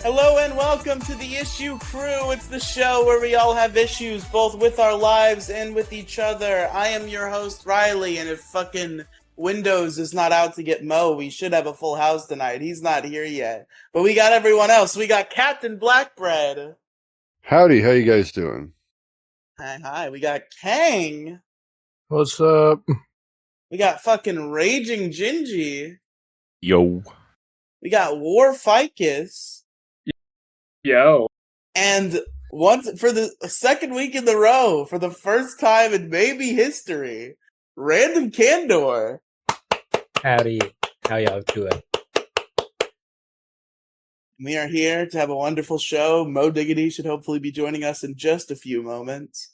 Hello and welcome to the Issue Crew. It's the show where we all have issues, both with our lives and with each other. I am your host, Riley, and if fucking Windows is not out to get Mo, we should have a full house tonight. He's not here yet. But we got everyone else. We got Captain Blackbread. Howdy, how you guys doing? Hi. We got Kang. What's up? We got fucking Raging Gingy. Yo. We got War Ficus. Yo. And once for the second week in a row, for the first time in maybe history, Random Candor. Howdy. How y'all doing? We are here to have a wonderful show. Mo Diggity should hopefully be joining us in just a few moments.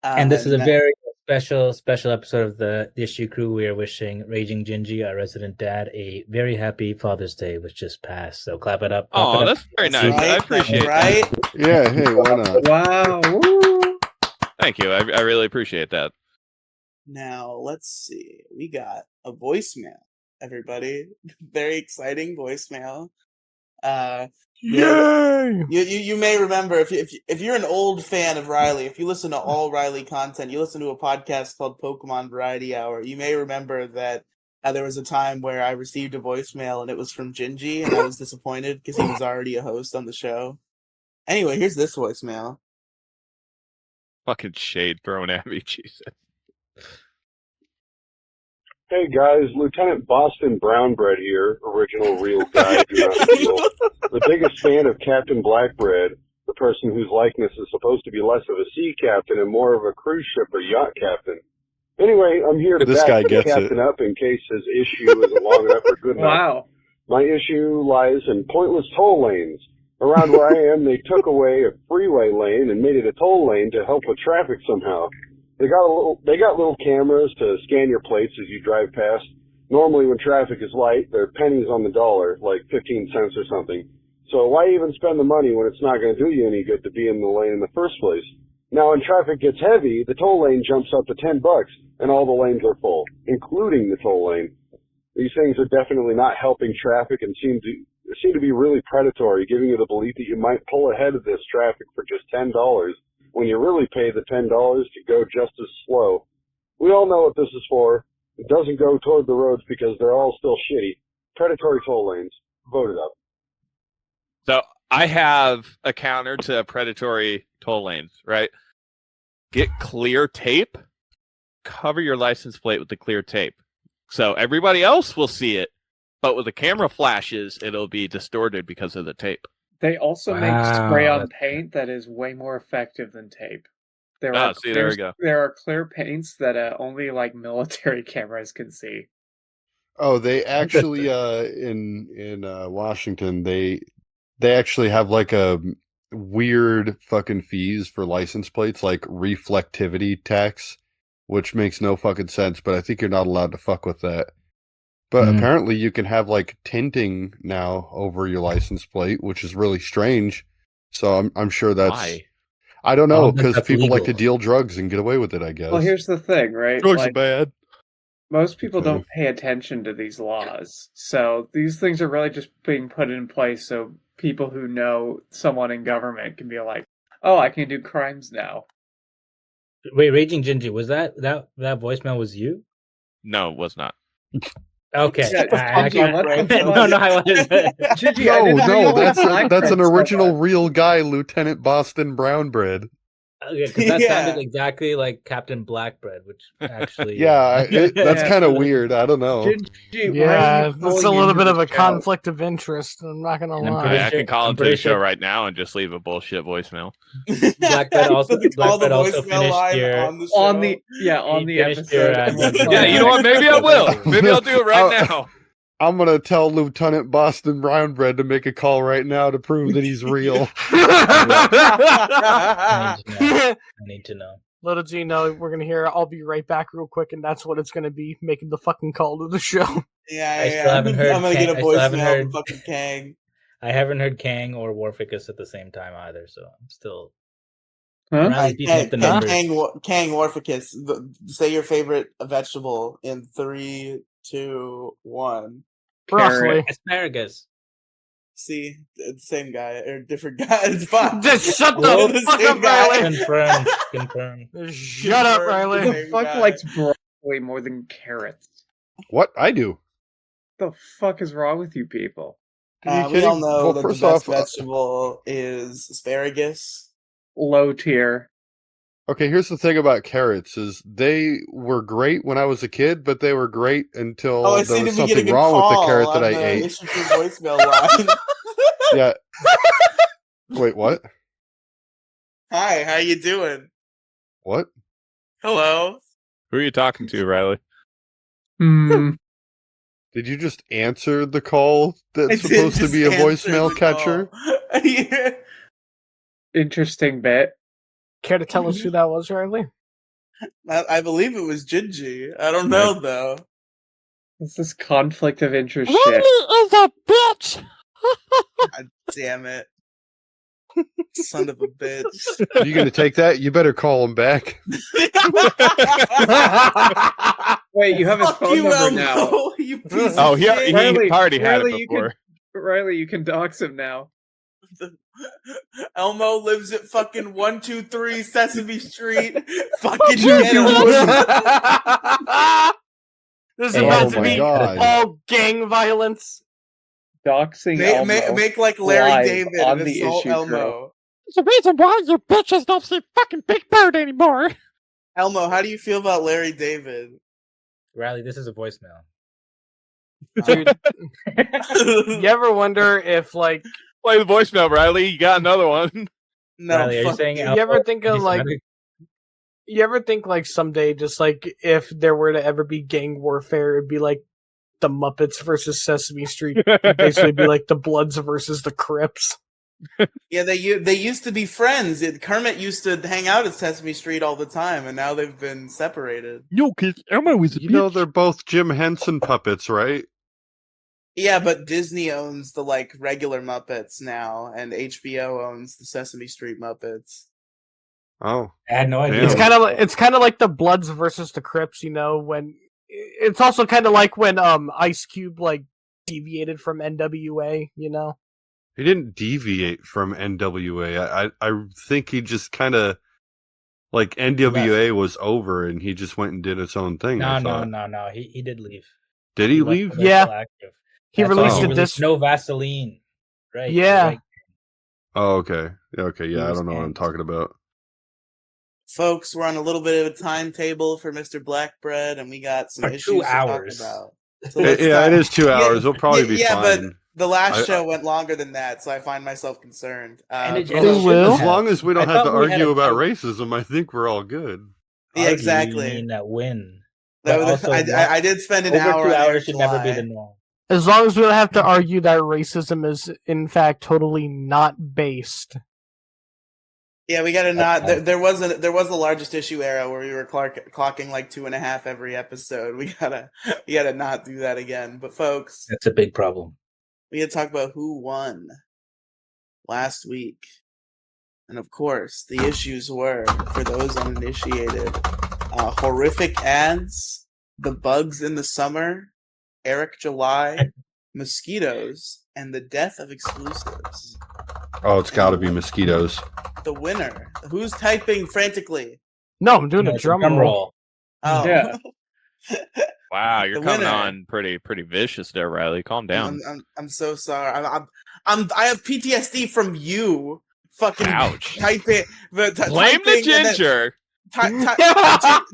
And this is a very special episode of the Issue Crew. We are wishing Raging Gingy, our resident dad, a very happy Father's Day, which just passed. So clap it up. Oh, that's very nice. Right, I appreciate it. right? Yeah, hey, why not? Wow. Woo. Thank you. I really appreciate that. Now, let's see. We got a voicemail, everybody. Very exciting voicemail. Yay! You may remember if you're an old fan of Riley, if you listen to all Riley content, you listen to a podcast called Pokemon Variety Hour. You may remember that there was a time where I received a voicemail and it was from Gingy, and I was disappointed because he was already a host on the show. Anyway, here's this voicemail. Fucking shade thrown at me, Jesus. Hey guys, Lieutenant Boston Brownbread here, original real guy, do not steal. The biggest fan of Captain Blackbread, the person whose likeness is supposed to be less of a sea captain and more of a cruise ship or yacht captain. Anyway, I'm here to This back guy the gets captain it. up in case his issue isn't long enough or good enough. Wow. My issue lies in pointless toll lanes. Around where I am, they took away a freeway lane and made it a toll lane to help with traffic somehow. They got little cameras to scan your plates as you drive past. Normally when traffic is light, they're pennies on the dollar, like 15 cents or something. So why even spend the money when it's not going to do you any good to be in the lane in the first place? Now when traffic gets heavy, the toll lane jumps up to $10 and all the lanes are full, including the toll lane. These things are definitely not helping traffic and seem to be really predatory, giving you the belief that you might pull ahead of this traffic for just $10 when you really pay the $10 to go just as slow. We all know what this is for. It doesn't go toward the roads because they're all still shitty. Predatory toll lanes. Vote it up. So I have a counter to predatory toll lanes, right? Get clear tape, cover your license plate with the clear tape. So everybody else will see it, but with the camera flashes, it'll be distorted because of the tape. They also make Wow. spray-on paint that is way more effective than tape. There we go. There are clear paints that only like military cameras can see. Oh, they actually in Washington they actually have like a weird fucking fees for license plates, like reflectivity tax, which makes no fucking sense, but I think you're not allowed to fuck with that. But apparently you can have like tinting now over your license plate, which is really strange. So I'm sure that's Why? I don't know, Oh, because that's people like to legal. deal drugs and get away with it, I guess. Well, here's the thing, right? Drugs are Like, bad. most people Okay. don't pay attention to these laws. So these things are really just being put in place so people who know someone in government can be like, oh, I can do crimes now. Wait, Raging Gingy, was that voicemail was you? No, it was not. Okay. Yeah, Gingy, No, I wasn't. Gingy, I didn't know you were that's black an friends so original much. real guy, Lieutenant Boston Brownbread. Okay, because that Yeah. sounded exactly like Captain Blackbread, which actually... Yeah, that's Yeah. kind of weird. I don't know. Gingy, Yeah, why are you that's a calling little into bit of the a show? conflict of interest. I'm not gonna And I'm lie. pretty I can call I'm into pretty the show sure- right now and just leave a bullshit voicemail. Blackbread also Call the finished voicemail line your... on the show. On the finished your, episode. Yeah, you know what? Maybe I will. Maybe I'll do it right now. I'm gonna tell Lieutenant Boston Brownbread to make a call right now to prove that he's real. I need to know. Little do you know, we're gonna hear "I'll be right back" real quick, and that's what it's gonna be, making the fucking call to the show. Yeah. I still haven't heard I'm gonna get a Kang- I still haven't voicemail from heard- fucking Kang. I haven't heard Kang or Warficus at the same time either, so I'm still... Huh? Riley's beating up the numbers. Kang Warficus. Say your favorite vegetable in 3, 2, 1. Broccoli. Asparagus. See, it's the same guy or different guy. It's fine. Just shut Well, the fuck up, Riley. Confirm. Shut up, Riley. Who the fuck likes broccoli more than carrots? What? I do. The fuck is wrong with you people? Are you We all kidding? know Well, that the first best off, vegetable is asparagus. Low tier. okay, here's the thing about carrots is they were great when I was a kid, but they were great until Oh, I there see. was Did we get a something good wrong with the call carrot that on I the ate. issue through voicemail line? Yeah. Wait, what? Hi, how you doing? What? Hello. Who are you talking to, Riley? Did you just answer the call I that's did supposed to just be a answer voicemail the catcher? call. Yeah. Interesting bit. Care to tell us who that was, Riley? I believe it was Gingy. I don't know though. What's this conflict of interest shit? is a bitch. God damn it. Son of a bitch. Are you going to take that? You better call him back. Wait, you have his Fuck phone you, number now. Elmo, you piece Oh, of he shit. already had Riley, it before. Riley, you can dox him now. Elmo lives at fucking 123 Sesame Street. Fucking Dude, get you him. wouldn't. This is Hey, about oh to my be God. all gang violence. Doxing Elmo. Make like Larry live David on and the assault issue Elmo. It's the reason why you bitches don't see fucking Big Bird anymore. Elmo, how do you feel about Larry David? Riley, this is a voicemail. Dude, you ever wonder if, like, Play the voicemail, Riley. You got another one. No, Riley, are you fuck saying you. you ever think of, like, anti-Semitic? you ever think, like, someday, just, like, if there were to ever be gang warfare, it'd be, like, the Muppets versus Sesame Street. It'd basically be, like, the Bloods versus the Crips. Yeah, they used to be friends. Kermit used to hang out at Sesame Street all the time, and now they've been separated. No, because Elmo was a You know they're both Jim Henson puppets, right? Yeah, but Disney owns the like regular Muppets now, and HBO owns the Sesame Street Muppets. Oh. I had no idea. Damn. It's kind of like the Bloods versus the Crips, you know, when it's also kind of like when Ice Cube like deviated from NWA, you know. He didn't deviate from NWA. I think he just kind of like NWA was over and he just went and did its own thing. No. He did leave. Did he left leave? political Yeah. active. He That's why released a released disc. No Vaseline. Right. Yeah. Right. Oh, okay. Okay, yeah, I was don't know what I'm banned. talking about. Folks, we're on a little bit of a timetable for Mr. Blackbread, and we got some For issues 2 to hours. talk about. So let's Yeah, talk- it is 2 hours. We'll probably be yeah, fine. but the last I- show went longer than that, so I find myself concerned. And it- but- and it Who shouldn't will? As have. long as we don't I have to thought we had argue a about type- racism, I think we're all good. yeah, Argue, exactly. You mean that win. That But was- also, I did spend an over hour 2 on hours Eric should never be July. the norm. As long as we don't have to argue that racism is in fact totally not based. Yeah, we gotta not. Okay. There was a largest issue era where we were clocking like 2.5 every episode. We gotta not do that again. But folks, That's a big problem. we gotta talk about who won last week, and of course, the issues were for those uninitiated: horrific ads, the bugs in the summer, Eric July, mosquitoes, and the death of exclusives. Oh, it's got to be mosquitoes. The winner. Who's typing frantically? No, I'm doing No, a it's drum roll. Oh. Yeah. Wow, you're The coming winner. on pretty vicious there, Riley. Calm down. I'm so sorry. I have PTSD from you. Fucking Ouch. typing. Blame the typing and then- ginger.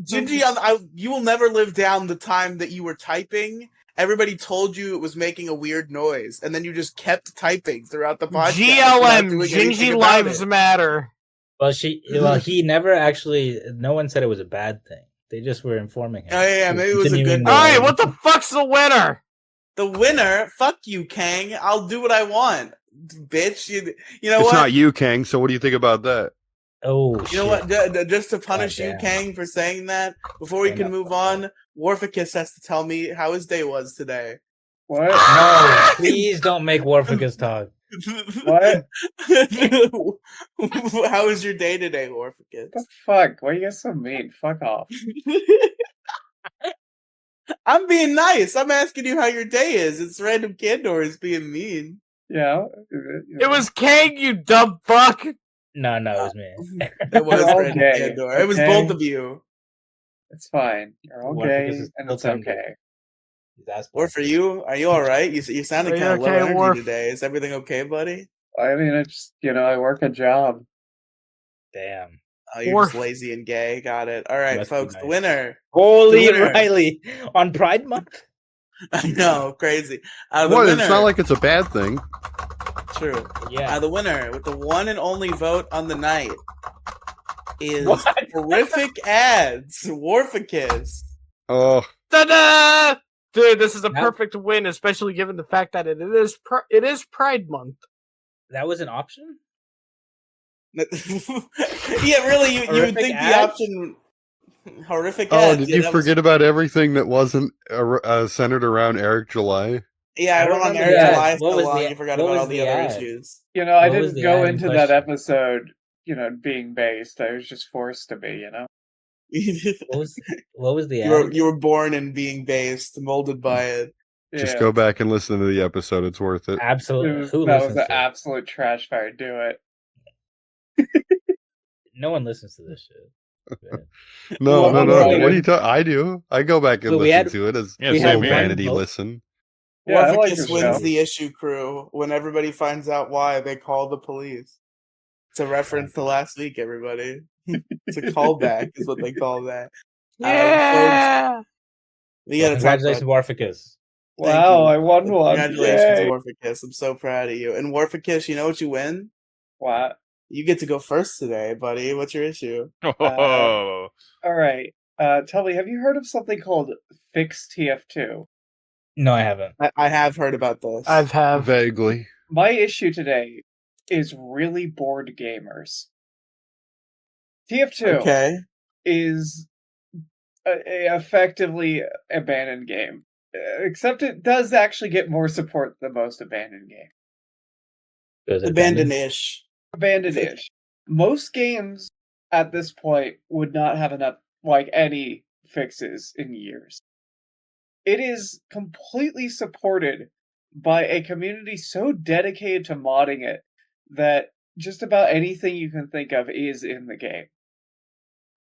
Gingy, you will never live down the time that you were typing. Everybody told you it was making a weird noise, and then you just kept typing throughout the podcast. without GLM, doing anything Gingy about Lives it. Matter. Well, he never actually. No one said it was a bad thing. They just were informing him. Oh, yeah, maybe it was a Continuing good- the- Alright, what the fuck's the winner? The winner, fuck you, Kang. I'll do what I want, bitch. You know It's what? not you, Kang, so what do you think about that? Oh, You know what? Just to punish you, damn. Kang, for saying that, before we Hang can up. move on, Warficus has to tell me how his day was today. What? No, please don't make Warficus talk. What? How was your day today, Warficus? The fuck? Why are you guys so mean? Fuck off. I'm being nice. I'm asking you how your day is. It's random Candor is being mean. Yeah. It was Kang, you dumb fuck. No, it was me. It was We're all Brandon gay, Pandora. It was okay? both of you. It's fine. You're all Warfigus gay, is and still it's tender. okay. He's ass Or for you, are you all right? You sounded Are you kind of low okay, energy Worf? today. Is everything okay, buddy? I mean, it's I work a job. Damn. Oh, you're Worf. just lazy and gay. Got it. All right, Must be folks. The nice. winner. Holy The winner. Riley on Pride Month. I know, crazy. The What? winner. It's not like it's a bad thing. True. Yeah. The winner with the one and only vote on the night is What? horrific ads. Warficus. Oh, Ta-da! Dude, this is a Now- perfect win, especially given the fact that it is Pride Month. That was an option? Yeah, really. You would Horrific think the ads? option. Horrific oh! ads. Did Yeah, you that was- forget about everything that wasn't centered around Eric July? Yeah, I I went on remember Eric that. July What so was long. the- You forgot what about was all the the other ad? issues. I What was didn't the go ad in into that question? episode, being based. I was just forced to be, What was the you ad? were again? you were born in being based, molded by it. Just Yeah. go back and listen to the episode. It's worth it. Absolutely. Who That was listens an to it? absolute trash fire. Do it. No one listens to this shit. Yeah. No. Well, no. What are you talking? I do. I go back and But we listen had- to it as Yeah, we same had no here. one vanity vote. listen. Yeah, I like Warficus your wins show. the issue crew when everybody finds out why they call the police. It's a reference to last week, everybody. It's a callback, is what they call that. Yeah. We gotta talk Congratulations, about. Warficus. Thank Wow, you. I won one. Congratulations, Yay. Warficus. I'm so proud of you. And Warficus, you know what you win? What? You get to go first today, buddy. What's your issue? Oh, All right. Tell me, have you heard of something called Fix TF2? No, I haven't. I have heard about this. Have Vaguely. My issue today is really bored gamers. TF2 Okay. is a effectively abandoned game, except it does actually get more support than most abandoned games. Was it Abandoned-ish. Abandoned-ish. Most games at this point would not have enough, any fixes in years. It is completely supported by a community so dedicated to modding it that just about anything you can think of is in the game.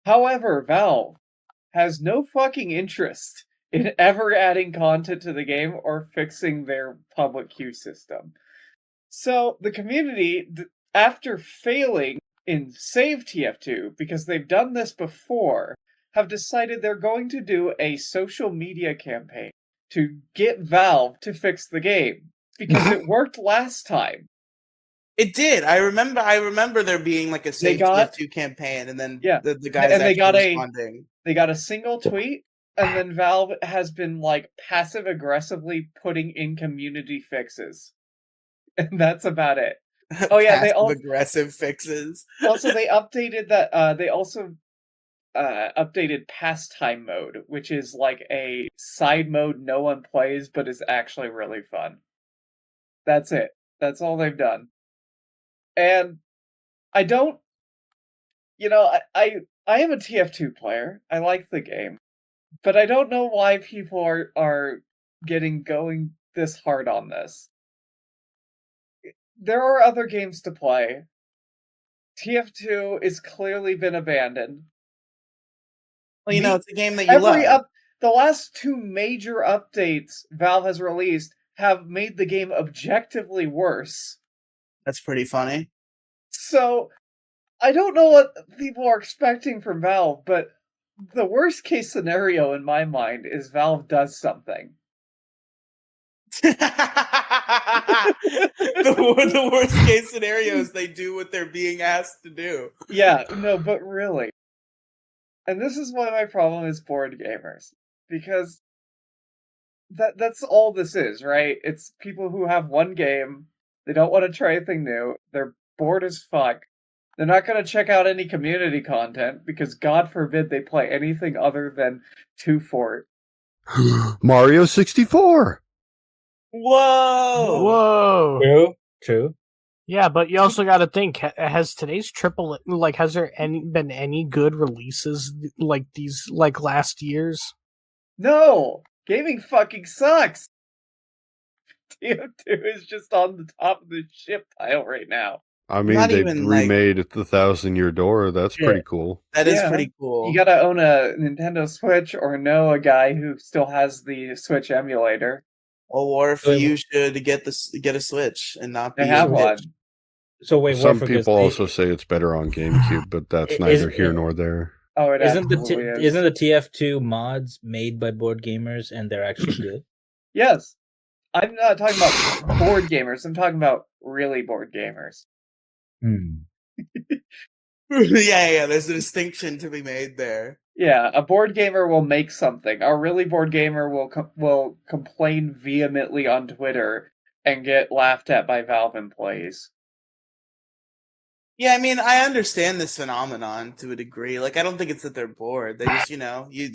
However, Valve has no fucking interest in ever adding content to the game or fixing their public queue system. So the community, after failing in Save TF2, because they've done this before, have decided they're going to do a social media campaign to get Valve to fix the game. Because it worked last time. It did. I remember there being like a Save got- TF2 campaign, and then Yeah. the guys And they actually got responding. They got a single tweet, and then Valve has been passive aggressively putting in community fixes. And that's about it. Oh, yeah, they all- aggressive fixes. Also, they updated that. They also updated pastime mode, which is like a side mode no one plays, but is actually really fun. That's it. That's all they've done. And I don't. I am a TF2 player. I like the game, but I don't know why people are going this hard on this. There are other games to play. TF2 is clearly been abandoned. Well, it's a game that you love. The last two major updates Valve has released have made the game objectively worse. That's pretty funny. So, I don't know what people are expecting from Valve, but the worst case scenario in my mind is Valve does something. The worst case scenario is they do what they're being asked to do. Yeah, no, but really. And this is why my problem is bored gamers. Because that's all this is, right? It's people who have one game, they don't want to try anything new, they're bored as fuck. They're not going to check out any community content because God forbid they play anything other than 2 Fort. Mario 64. Whoa! True. Yeah, but you also got to think: has today's triple has there been any good releases like these last year's? No! Gaming fucking sucks! TF2 is just on the top of the ship pile right now. I mean, Not they even, like- remade The 1,000-Year Door. That's Yeah. pretty cool. That is Yeah. pretty cool. You gotta own a Nintendo Switch or know a guy who still has the Switch emulator. Or if Wait, you should get a Switch and not be They have a one. bitch. So wait, Some Warford, 'cause people also say it's better on GameCube, but that's Is- neither here nor there. Oh, it isn't absolutely is. isn't the TF2 mods made by board gamers and they're actually good? Yes. I'm not talking about board gamers. I'm talking about really board gamers. Yeah. There's a distinction to be made there. Yeah, a board gamer will make something. A really board gamer will complain vehemently on Twitter and get laughed at by Valve employees. Yeah, I mean, I understand this phenomenon to a degree. Like, I don't think it's that they're bored. They just, you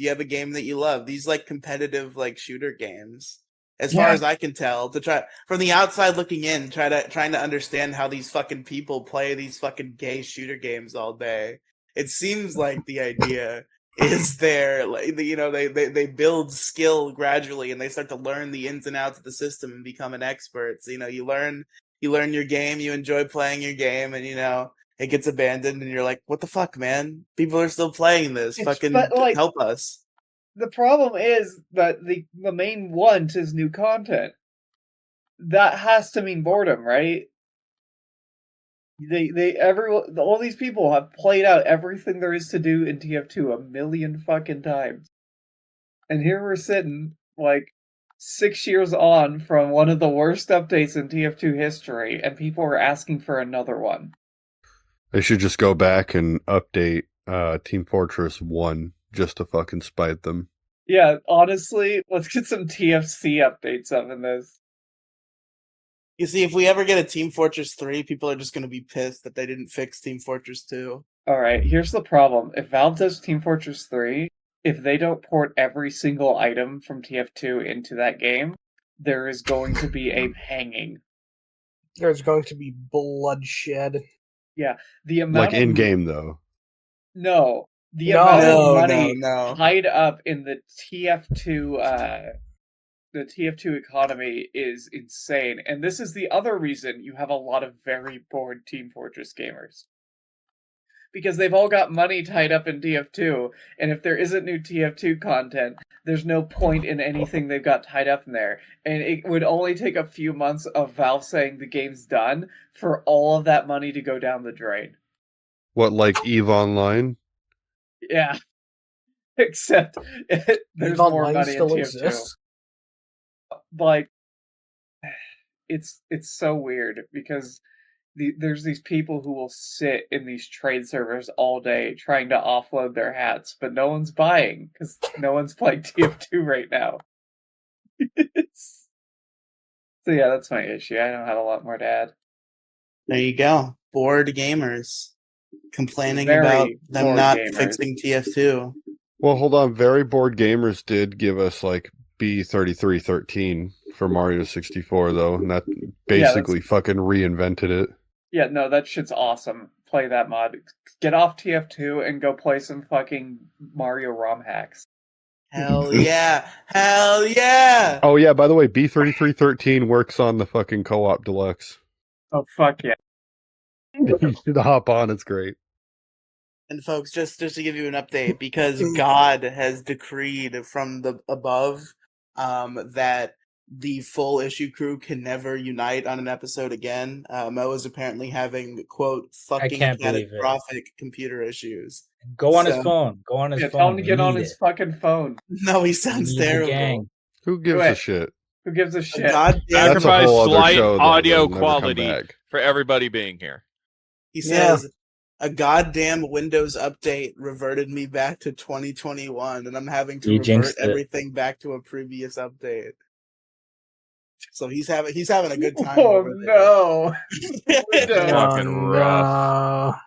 have a game that you love. These like competitive like shooter games. As far Yeah. as I can tell, to try from the outside looking in, trying to understand how these fucking people play these fucking gay shooter games all day. It seems like the idea is there, like, they build skill gradually and they start to learn the ins and outs of the system and become an expert. So, you learn your game, you enjoy playing your game, and it gets abandoned, and you're like, what the fuck, man? People are still playing this. Fucking help us. The problem is that the main want is new content. That has to mean boredom, right? All these people have played out everything there is to do in TF2 a million fucking times. And here we're sitting, like, 6 years on from one of the worst updates in TF2 history, and people are asking for another one. They should just go back and update Team Fortress 1 just to fucking spite them. Yeah, honestly, let's get some TFC updates up in this. You see, if we ever get a Team Fortress 3, people are just going to be pissed that they didn't fix Team Fortress 2. Alright, here's the problem. If Valve does Team Fortress 3, if they don't port every single item from TF2 into that game, there is going to be a hanging. There's going to be bloodshed. Yeah, the amount Like in-game, though. No. The No. amount No, of money no. tied up in the TF2 economy is insane. And this is the other reason you have a lot of very bored Team Fortress gamers. Because they've all got money tied up in TF2, and if there isn't new TF2 content, there's no point in anything they've got tied up in there. And it would only take a few months of Valve saying the game's done for all of that money to go down the drain. What, like EVE Online? Yeah. Except there's more Online money in still TF2. exists. Like, it's so weird because there's these people who will sit in these trade servers all day trying to offload their hats, but no one's buying because no one's playing TF2 right now. So yeah, that's my issue. I don't have a lot more to add. There you go. Bored gamers complaining Very about them bored not gamers. fixing TF2. Well, hold on. Very Bored Gamers did give us, like, B3313 for Mario 64, though, and that basically fucking reinvented it. Yeah, no, that shit's awesome. Play that mod. Get off TF2 and go play some fucking Mario ROM hacks. Hell yeah. Hell yeah. Oh, yeah, by the way, B3313 works on the fucking Co-op Deluxe. Oh, fuck yeah. You should hop on, it's great. And folks, just to give you an update, because God has decreed from the above that the full issue crew can never unite on an episode again. Mo is apparently having, quote, fucking can't believe it. catastrophic computer issues. Go on his So- phone. Go on his Yeah, phone. tell him to We get on need his it. fucking phone. No, he We sounds need the terrible. gang. Who gives Wait. a shit? Who gives a shit? God damn, That's a Sacrifice whole other slight show, though, audio that'll never come quality back. for everybody being here. he says, a goddamn Windows update reverted me back to 2021, and I'm having to You revert jinxed it. everything back to a previous update. So he's having a good time. Oh over there. no! Windows. Fucking rough. no.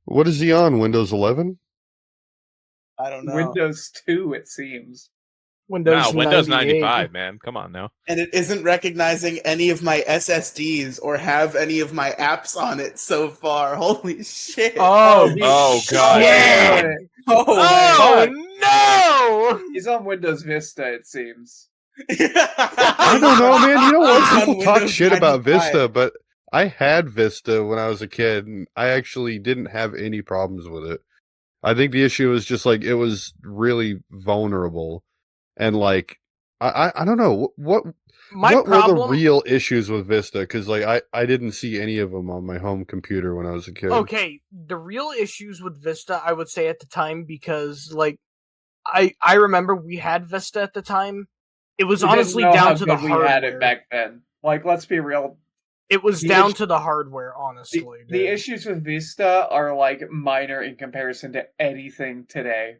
What is he on, Windows 11? I don't know. Windows 2, it seems. Windows, No, Windows 98. 95, man. Come on now. And it isn't recognizing any of my SSDs or have any of my apps on it so far. Holy shit! Oh, Oh, God. Yeah. Oh, Oh, no! He's on Windows Vista, it seems. I don't know, man. You know what? On People talk Windows shit about 95. Vista, but I had Vista when I was a kid, and I actually didn't have any problems with it. I think the issue was just like it was really vulnerable, and like I don't know what My what were the problem. real issues with Vista, because like I didn't see any of them on my home computer when I was a kid. Okay, the real issues with Vista, I would say at the time, because like I remember we had Vista at the time. It was We honestly didn't know how down to the good we hardware. had it back then. Like, let's be real. It was The down issue- to the hardware, honestly. The dude. issues with Vista are like minor in comparison to anything today.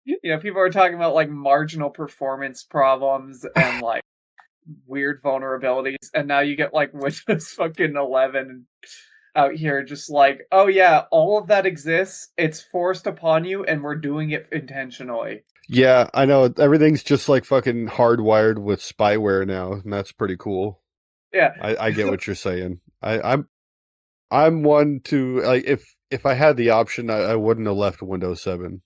You know, people are talking about like marginal performance problems and like weird vulnerabilities, and now you get like Windows fucking 11 out here just like, oh yeah, all of that exists, it's forced upon you, and we're doing it intentionally. Yeah, I know everything's just like fucking hardwired with spyware now, and that's pretty cool. Yeah. I get what you're saying. I'm one to like if I had the option, I wouldn't have left Windows 7.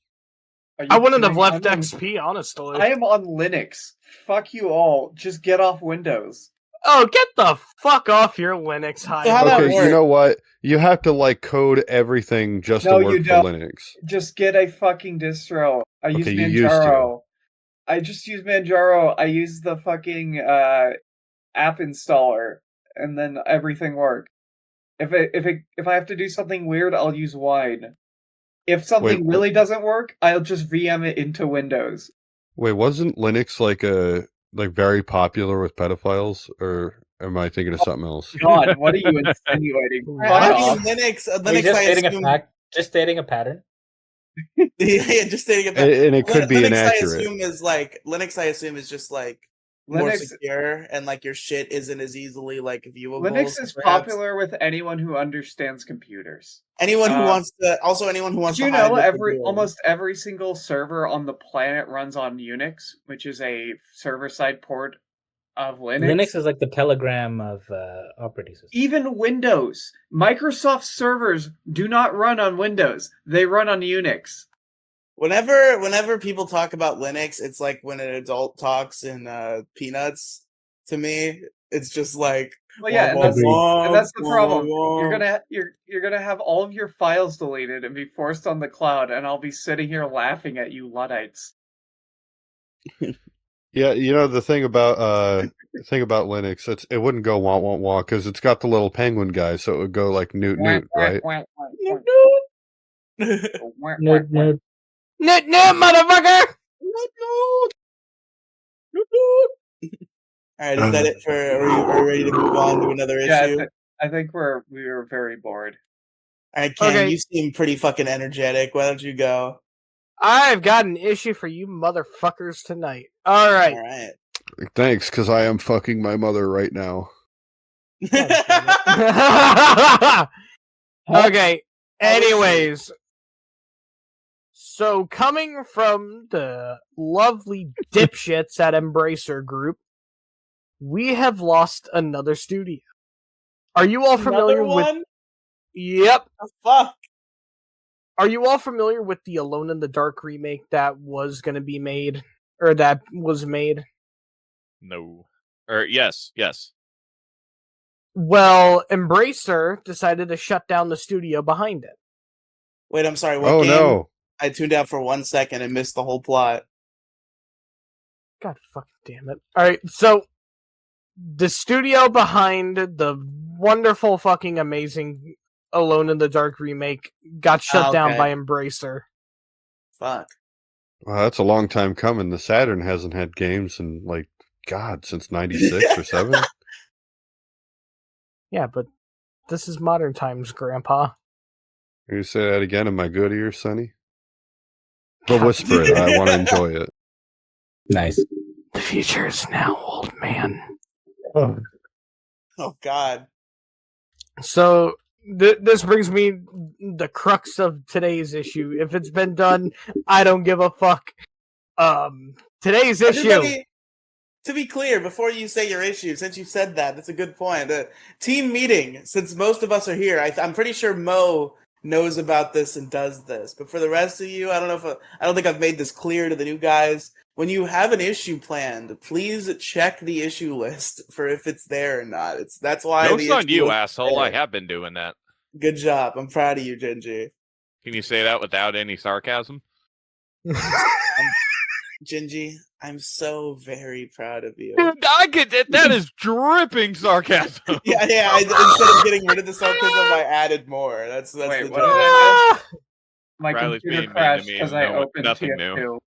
Are you I wouldn't have kidding? left I'm on- XP, honestly. I am on Linux. Fuck you all. Just get off Windows. Oh, get the fuck off your Linux high. So how that Okay, work? you know what? You have to like code everything just No, to you work for don't. Linux. Just get a fucking distro. I use Okay, you used to. Manjaro. I just use Manjaro. I use the fucking app installer, and then everything works. If I have to do something weird, I'll use Wine. If something Wait, really doesn't work, I'll just VM it into Windows. Wait, wasn't Linux like very popular with pedophiles, or am I thinking of something else? God, what are you insinuating? What? Fuck I off. mean, Linux. Are Linux. you just I stating assume. just stating a pattern? Yeah, just stating it. And it could be Linux, inaccurate. I assume is like Linux. I assume is just like more Linux secure, and like your shit isn't as easily like viewable. Linux is perhaps. popular with anyone who understands computers. Anyone who wants to, also anyone who wants Did you to hide know what they're doing. almost every single server on the planet runs on Unix, which is a server-side port of Linux? Linux is like the Telegram of operating systems. Even Windows. Microsoft servers do not run on Windows. They run on Unix. Whenever people talk about Linux, it's like when an adult talks in Peanuts. To me, it's just like, Well, yeah, and that's the problem. You're You're gonna have all of your files deleted and be forced on the cloud, and I'll be sitting here laughing at you Luddites. Yeah, you know the thing about Linux, it wouldn't go wah wah wah because it's got the little penguin guy, so it would go like newt newt, right? Nerd, nerd. Nit, motherfucker! All right, is that it for? Are we ready to move on to another Yeah, issue? I think we were very bored. All right, Ken, Okay. you seem pretty fucking energetic. Why don't you go? I've got an issue for you motherfuckers tonight. All right. All right. Thanks, because I am fucking my mother right now. Okay. Anyways, so coming from the lovely dipshits at Embracer Group, we have lost another studio. Are you all familiar Another with? one? Yep. The fuck? Are you all familiar with the Alone in the Dark remake that was going to be made, or that was made? No. Or yes. Well, Embracer decided to shut down the studio behind it. Wait, I'm sorry. What Oh game? no! I tuned out for 1 second and missed the whole plot. God fucking damn it. Alright, so the studio behind the wonderful fucking amazing Alone in the Dark remake got shut down okay. by Embracer. Fuck. Wow, that's a long time coming. The Saturn hasn't had games in like God since '96 or '7. Yeah, but this is modern times, Grandpa. Can you say that again in my good ear, Sonny? But whisper it. I want to enjoy it. Nice. The future is now, old man. Oh. Oh God. So this brings me the crux of today's issue. If it's been done, I don't give a fuck. Today's issue. Everybody, to be clear, before you say your issue, since you said that, that's a good point. Team meeting, since most of us are here, I'm pretty sure Mo knows about this and does this. But for the rest of you, I don't think I've made this clear to the new guys. when you have an issue planned, please check the issue list for if it's there or not. That's why Joke's the on issue you, list is asshole. I there. have been doing that. Good job. I'm proud of you, Gingy. Can you say that without any sarcasm? Gingy, I'm so very proud of you. I get it. That is dripping sarcasm. Yeah. Instead of getting rid of the sarcasm, I added more. That's Wait, the what joke. did I miss? My Riley's computer being mean to crashed me because and I opened nothing TF2.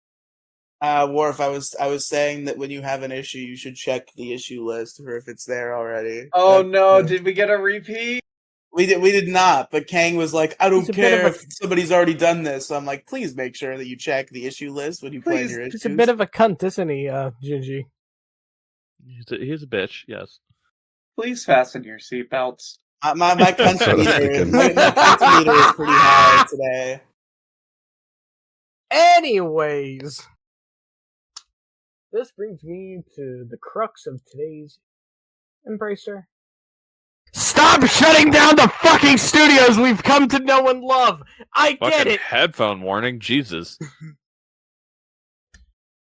Worf, I was saying that when you have an issue, you should check the issue list for if it's there already. Oh no! Did we get a repeat? We did not, but Kang was like, I He's don't a bit of care a- if somebody's already done this. So I'm like, please make sure that you check the issue list when you plan Please, your issues. He's a bit of a cunt, isn't he, Gingy? He's a bitch, yes. Please fasten your seatbelts. My cunt Set us meter, thinking. my cunt meter is pretty high today. Anyways, this brings me to the crux of today's Embracer. Stop shutting down the fucking studios we've come to know and love! I get Fucking it! headphone warning, Jesus.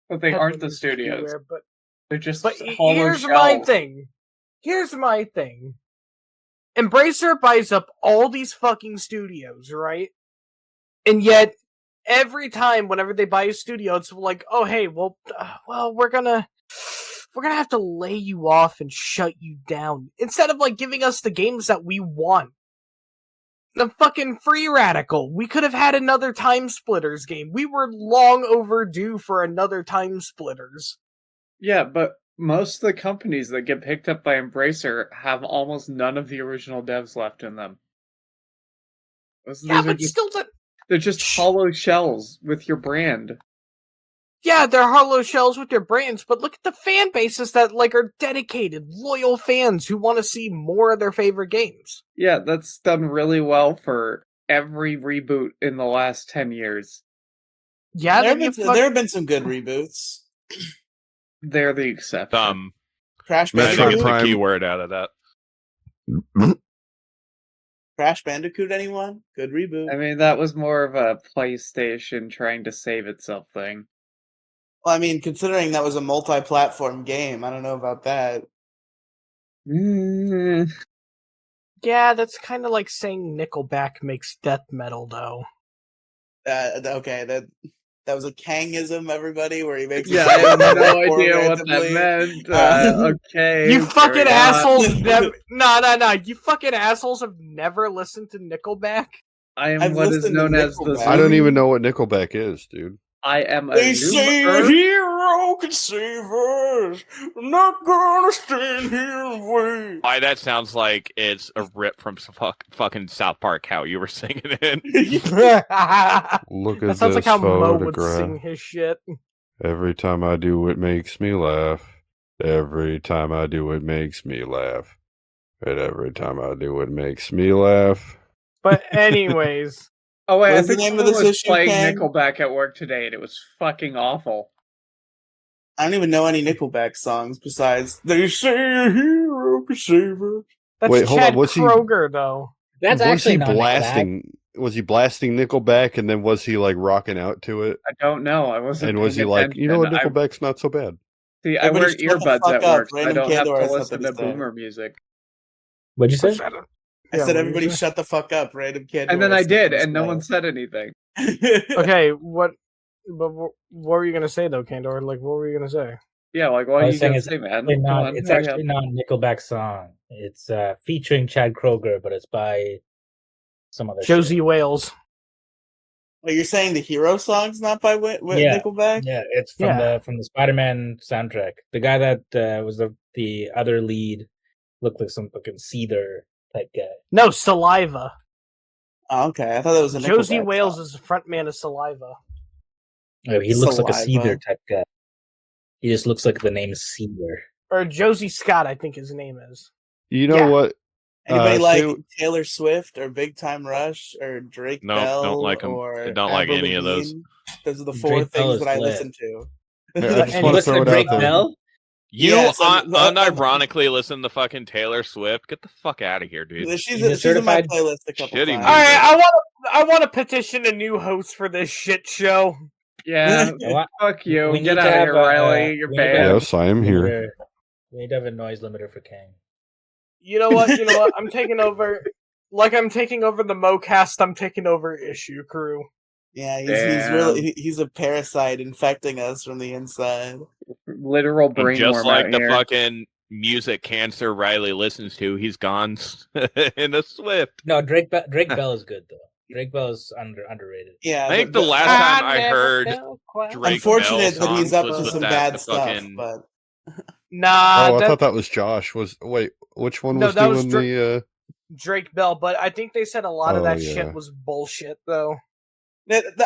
But they aren't the Headphones studios. everywhere, but They're just here's hollow my shells. thing. Here's my thing. Embracer buys up all these fucking studios, right? And yet, every time, whenever they buy a studio, it's like, oh hey, well, we're gonna have to lay you off and shut you down instead of like giving us the games that we want. The fucking Free Radical. We could have had another Time Splitters game. We were long overdue for another Time Splitters. Yeah, but most of the companies that get picked up by Embracer have almost none of the original devs left in them. These Yeah, are but just, still, they're just hollow shells with your brand. yeah, they're hollow shells with their brands, but look at the fan bases that like are dedicated, loyal fans who want to see more of their favorite games. Yeah, that's done really well for every reboot in the last 10 years. Yeah, There then have been some good reboots. They're the exception. Crash I think Metroid Bandicoot. it's the Prime. key word out of that. Crash Bandicoot. Anyone? Good reboot. I mean, that was more of a PlayStation trying to save itself thing. Well, I mean, considering that was a multi-platform game, I don't know about that. yeah, that's kind of like saying Nickelback makes death metal, though. Okay, that was a Kangism, everybody, where he makes. Yeah, I have no platform idea what that randomly. meant. Okay. You fucking carry on. assholes never. No. You fucking assholes have never listened to Nickelback. I am I've what is listened to known as the Nickelback. I don't even know what Nickelback is, dude. I am a They say a zoomer. hero can save us. I'm not gonna stand here and wait. Why that sounds like it's a rip from fucking South Park, how you were singing it. Look at That sounds like this how Mo would photograph. sing his shit. Every time I do, it makes me laugh. Every time I do, it makes me laugh. And every time I do, it makes me laugh. But anyways, Oh wait, I What's the think name of someone this was issue, playing Ken? Nickelback at work today, and it was fucking awful. I don't even know any Nickelback songs besides "They say a hero can save us." that's Wait, hold Chad on, what's he- Kroger, though. That's was actually he not Nickelback. blasting? Was he blasting Nickelback, and then was he like rocking out to it? I don't know. I wasn't. And was he paying like, you know what, attention. Nickelback's not so bad? See, I wear Everybody shut the earbuds fuck at up. work, so I Random don't have Candor to has listen something to to say. boomer music. What'd you say? I said everybody shut the fuck up, Random Kid. And then I did, and no one said anything. Okay, what were you gonna say though, Kandor? Like, what were you gonna say? Yeah, like, what I are was you saying gonna it's say, man? It's Come not- on, it's hurry actually up. not a Nickelback song. It's featuring Chad Kroger, but it's by some other Josie shit. Wales. Wait, you're saying the hero song's not by Yeah. Nickelback? Yeah, it's from the Spider-Man soundtrack. The guy that was the other lead looked like some fucking Seether type guy. No, Saliva. Oh, okay, I thought that was a Josie Nickelback Wales song. is the frontman of Saliva. Oh, he looks like a Saliva. Seether type guy. He just looks like the name Seether. Or Josie Scott, I think his name is. You know Yeah. what? Anybody like so- Taylor Swift or Big Time Rush or Drake No, Bell don't like 'em. or Don't like Avril any of those. Lavigne? Those are the four Drake Bell things is that I lit. listen to. I just And want You to listen throw to it Drake out there. Bell? You Yes, unironically listen to fucking Taylor Swift. Get the fuck out of here, dude. She's He's a she's in my certified playlist a couple shitty times. All right, I want to petition a new host for this shit show. Yeah, What? fuck you. We Get need to out of have here, a- Riley. You're we need to banned. have- Yes, I am here. We need to have a noise limiter for Kang. You know what? You know what? I'm taking over. Like I'm taking over the MoCast. I'm taking over Issue Crew. Yeah, he's Damn. really he's a parasite infecting us from the inside. Literal And brain just worm like out the here. fucking music cancer Riley listens to, he's gone in a swift. No, Drake Bell is good though. Drake Bell is underrated. Yeah, I think the last time I never heard felt quite Drake unfortunate Bell that he's songs up was to with some that bad stuff, fucking but Nah, Oh, I that- thought that was Josh. Wait, which one No, was that was doing the? Drake Bell, but I think they said a lot of Oh, that yeah. shit was bullshit, though.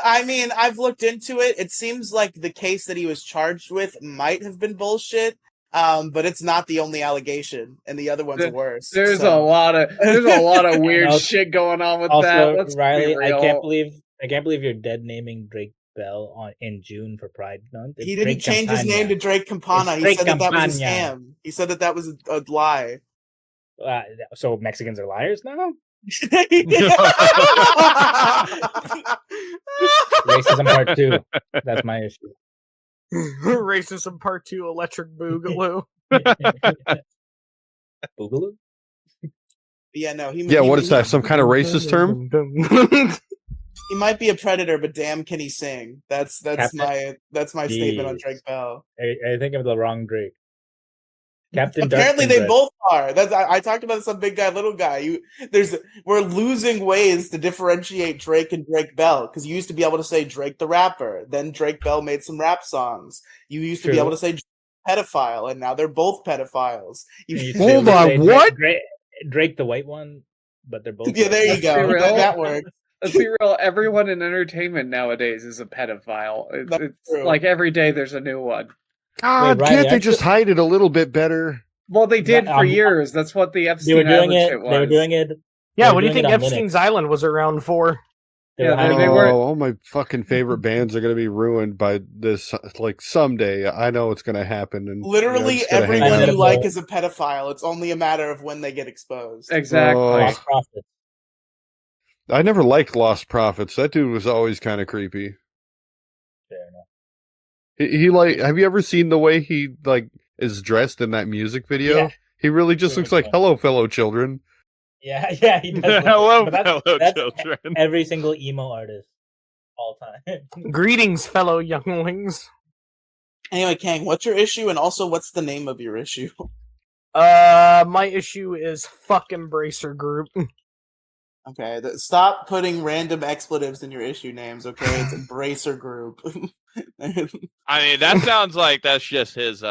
I mean, I've looked into it. It seems like the case that he was charged with might have been bullshit, but it's not the only allegation, and the other ones are worse. There's so. a lot of weird also- shit going on with Also, that. Let's Riley, be I real. can't believe you're dead naming Drake Bell in June for Pride Month. It's He didn't Drake change his name to Campagna. Drake Campana. It's He Drake said that was a Campagna. scam. He said that was a lie. So Mexicans are liars now? Racism part 2. That's my issue. Racism Part 2, Electric Boogaloo. Boogaloo? Yeah, no. Yeah, what is that? Some kind of racist term? He might be a predator, but damn, can he sing? That's Captain- my statement on Jeez. Drake Bell. I think of the wrong Drake. Captain Apparently, Dark they Drake. both are. I talked about this on Big Guy, Little Guy. We're losing ways to differentiate Drake and Drake Bell because you used to be able to say Drake the rapper. Then Drake Bell made some rap songs. You used to be True. able to say pedophile, and now they're both pedophiles. You used to Hold be able to on, say what? Drake the white one, but they're both. Yeah, there you Let's be go. real. That works. Let's be real. Everyone in entertainment nowadays is a pedophile. That's It's true. like every day there's a new one. God, Riley, can't they aren't just hide it a little bit better? Well, they did for Um, years. That's what the They Epstein were doing Island it. shit was. They were doing it. Yeah, They what do you were doing think it on Epstein's Linux. Island was around for? They were Yeah, hiding they it. were- All my fucking favorite bands are gonna be ruined by this. Like someday, I know it's gonna happen. And Literally just gotta hang everyone out. you like is a pedophile. It's only a matter of when they get exposed. Exactly. Oh. Lost Profits. I never liked Lost Prophets. That dude was always kind of creepy. Fair enough. He like. Have you ever seen the way he like is dressed in that music video? Yeah. He really just Sure, looks like yeah. "Hello, fellow children." Yeah, he does. look Hello, good. But fellow that's children. every single emo artist, all time. Greetings, fellow younglings. Anyway, Kang, what's your issue, and also what's the name of your issue? My issue is fuck Embracer Group. Okay, stop putting random expletives in your issue names. Okay, it's Embracer Group. I mean, that sounds like that's just his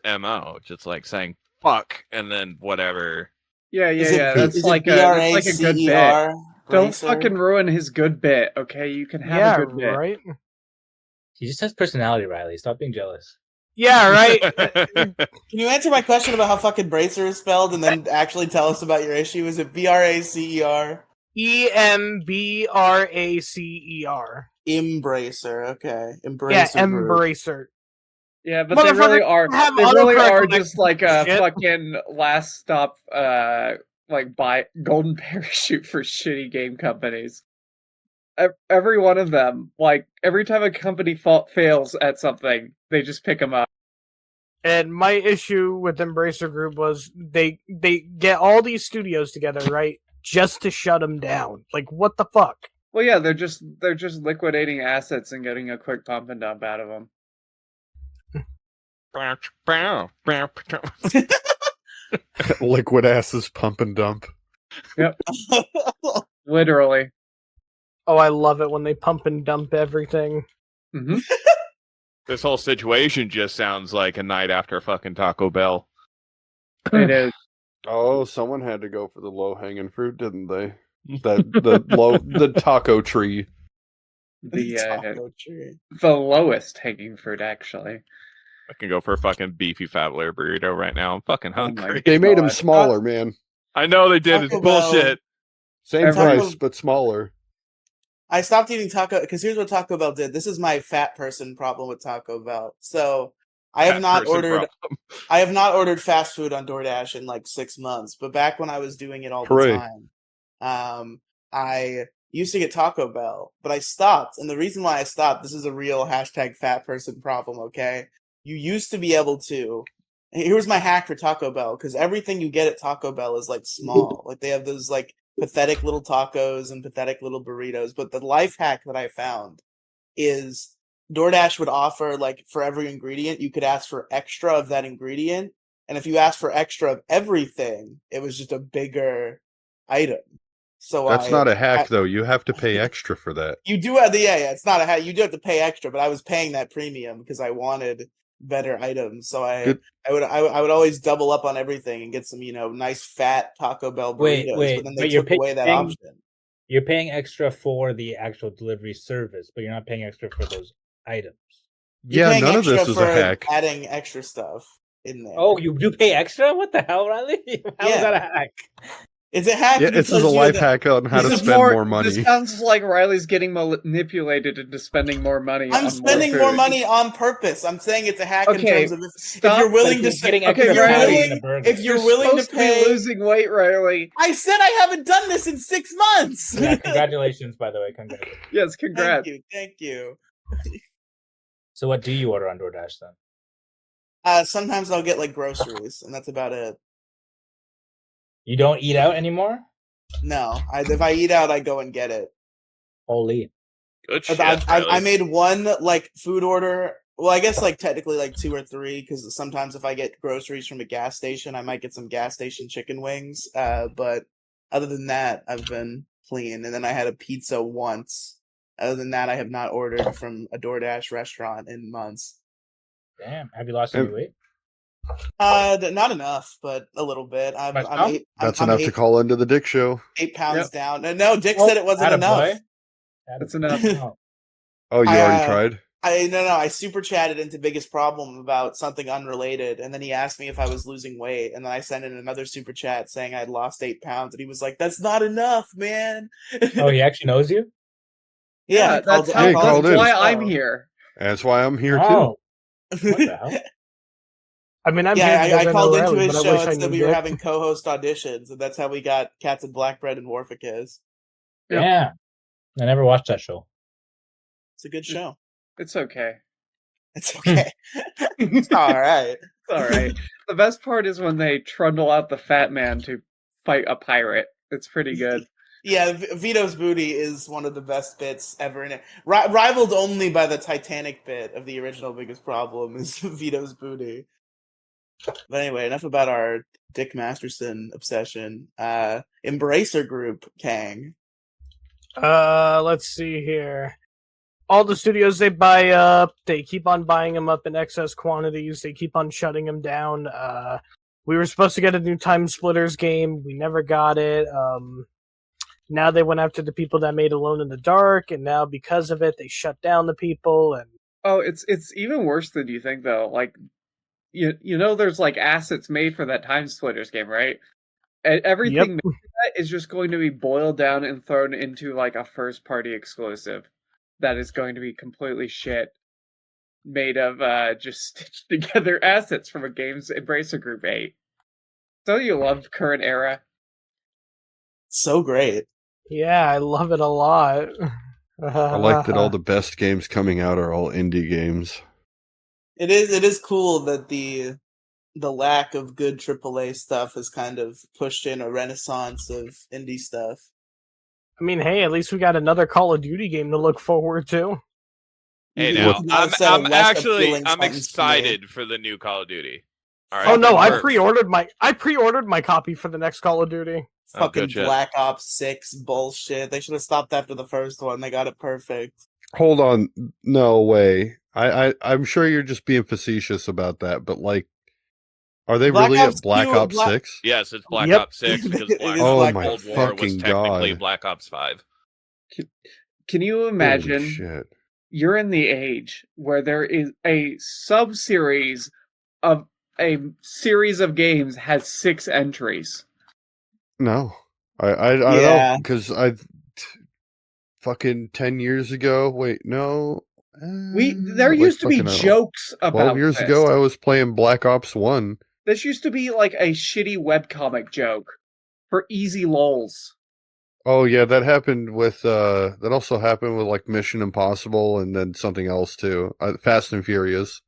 MO, just like saying fuck and then whatever. Yeah, Is it- That's is it like a good bit. BRACER? Don't Bracer? fucking ruin his good bit, okay? You can have Yeah, a good bit. right? He just has personality, Riley. Stop being jealous. Yeah, right. Can you answer my question about how fucking Bracer is spelled, and then actually tell us about your issue? Is it BRACER? EMBRACER. Embracer. Okay, Embracer. Yeah, Group. Embracer. Yeah, but they really Motherfucker, are. have They really autocorrect are on that just like a shit. fucking last stop, like buy golden parachute for shitty game companies. Every one of them, like every time a company fails at something, they just pick them up. And my issue with Embracer Group was they get all these studios together, right, just to shut them down. Like, what the fuck? Well, yeah, they're just liquidating assets and getting a quick pump and dump out of them. Liquid asses pump and dump. Literally. Oh, I love it when they pump and dump everything. Hmm. This whole situation just sounds like a night after fucking Taco Bell. It is. Oh, someone had to go for the low hanging fruit, didn't they? The taco tree. Taco tree. The lowest hanging fruit, actually. I can go for a fucking beefy fat layer burrito right now. I'm fucking Oh my hungry. They made them God. smaller, man. I know they did. It's Taco Bell. bullshit. Same Every- price, but smaller. I stopped eating taco because here's what Taco Bell did. This is my fat person problem with Taco Bell. So I have Fat not person ordered. problem. I have not ordered fast food on DoorDash in like 6 months. But back when I was doing it all Hooray. the time, I used to get Taco Bell, but I stopped. And the reason why I stopped, this is a real hashtag fat person problem, okay? You used to be able to. Here's my hack for Taco Bell, because everything you get at Taco Bell is like small. Like they have those like pathetic little tacos and pathetic little burritos. But the life hack that I found is DoorDash would offer, like, for every ingredient, you could ask for extra of that ingredient. And if you asked for extra of everything, it was just a bigger item. So That's not a hack, though. You have to pay extra for that. You do have it's not a hack. You do have to pay extra, but I was paying that premium because I wanted better items. So I would always double up on everything and get some, nice fat Taco Bell burritos. Wait, but then they took away that option. You're paying extra for the actual delivery service, but you're not paying extra for those items. Yeah, none of this is a hack. Adding extra stuff in there. Oh, you do pay extra? What the hell, Riley? How is that a hack? It's a hack. Yeah, this is a life hack on how to spend more money. This sounds like Riley's getting manipulated into spending more money. I'm spending more money on purpose. I'm saying it's a hack in terms of if you're willing to if you're willing to pay. Be losing weight, Riley. I said I haven't done this in 6 months. Yeah, congratulations, by the way. Congratulations. Yes, congrats. Thank you. So, what do you order on DoorDash then? Sometimes I'll get like groceries, and that's about it. You don't eat out anymore? No, if I eat out, I go and get it. Holy. Good shit. I made one like food order. Well, I guess like technically like 2 or 3, because sometimes if I get groceries from a gas station, I might get some gas station chicken wings. But other than that, I've been clean. And then I had a pizza once. Other than that, I have not ordered from a DoorDash restaurant in months. Damn. Have you lost any weight? Not enough, but a little bit. That's enough to call into the Dick Show. 8 pounds down. No, Dick said it wasn't enough. That's enough. Oh, you already tried? I super chatted into Biggest Problem about something unrelated, and then he asked me if I was losing weight, and then I sent in another super chat saying I'd lost 8 pounds, and he was like, "That's not enough, man." Oh, he actually knows you? Yeah, that's why I'm here. That's why I'm here too. What the hell? I mean, I called into his show and said we were having co-host auditions, and that's how we got Cats and Black Bread and Warficus. Yeah. I never watched that show. It's a good show. It's okay. It's okay. It's all right. It's all right. The best part is when they trundle out the fat man to fight a pirate. It's pretty good. Yeah, Vito's booty is one of the best bits ever in it. Rivaled only by the Titanic bit of the original Biggest Problem is Vito's booty. But anyway, enough about our Dick Masterson obsession. Embracer Group, Kang. Let's see here. All the studios they buy up, they keep on buying them up in excess quantities. They keep on shutting them down. We were supposed to get a new Time Splitters game. We never got it. Now they went after the people that made Alone in the Dark, and now because of it, they shut down the people. And it's even worse than you think, though. Like, you know, there's like assets made for that Time Splitters game, right? And everything made for that is just going to be boiled down and thrown into like a first party exclusive that is going to be completely shit, made of just stitched together assets from a game's Embracer Group 8. Don't you love current era? So great. Yeah, I love it a lot. I like that all the best games coming out are all indie games. It is cool that the lack of good AAA stuff has kind of pushed in a renaissance of indie stuff. I mean, hey, at least we got another Call of Duty game to look forward to. Hey, now I'm excited for the new Call of Duty. All right, oh no, I pre-ordered my copy for the next Call of Duty. Fucking Black Ops 6 bullshit. They should have stopped after the first one. They got it perfect. Hold on, no way. I'm sure you're just being facetious about that, but like, are they really at Black Ops 6? Yes, it's Black Ops 6 because Cold War was technically Black Ops 5. Can you imagine? You're in the age where there is a sub-series of a series of games has 6 entries. No, I don't know, because fucking 10 years ago. Wait, no. There used to be jokes about 12 years ago, I was playing Black Ops 1. This used to be like a shitty webcomic joke for easy lols. Oh yeah, that happened with that also happened with like Mission Impossible and then something else too. Fast and Furious.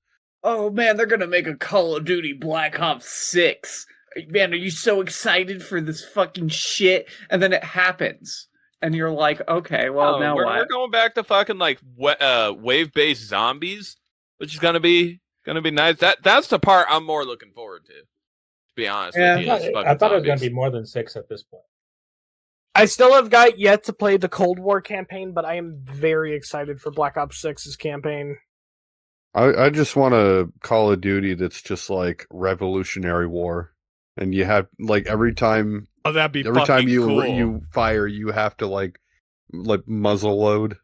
Oh man, they're gonna make a Call of Duty Black Ops 6. Man, are you so excited for this fucking shit? And then it happens. And you're like, okay, well, Oh, now we're what? going back to fucking like wave-based zombies, which is gonna be nice. That's the part I'm more looking forward to. To be honest Yeah. with you, is I fucking thought it was going to zombies. be more than 6 at this point. I still have got yet to play the Cold War campaign, but I am very excited for Black Ops 6's campaign. I just want a Call of Duty that's just like Revolutionary War, and you have like every time Oh, that'd be every time cool. you fire, you have to like muzzle load.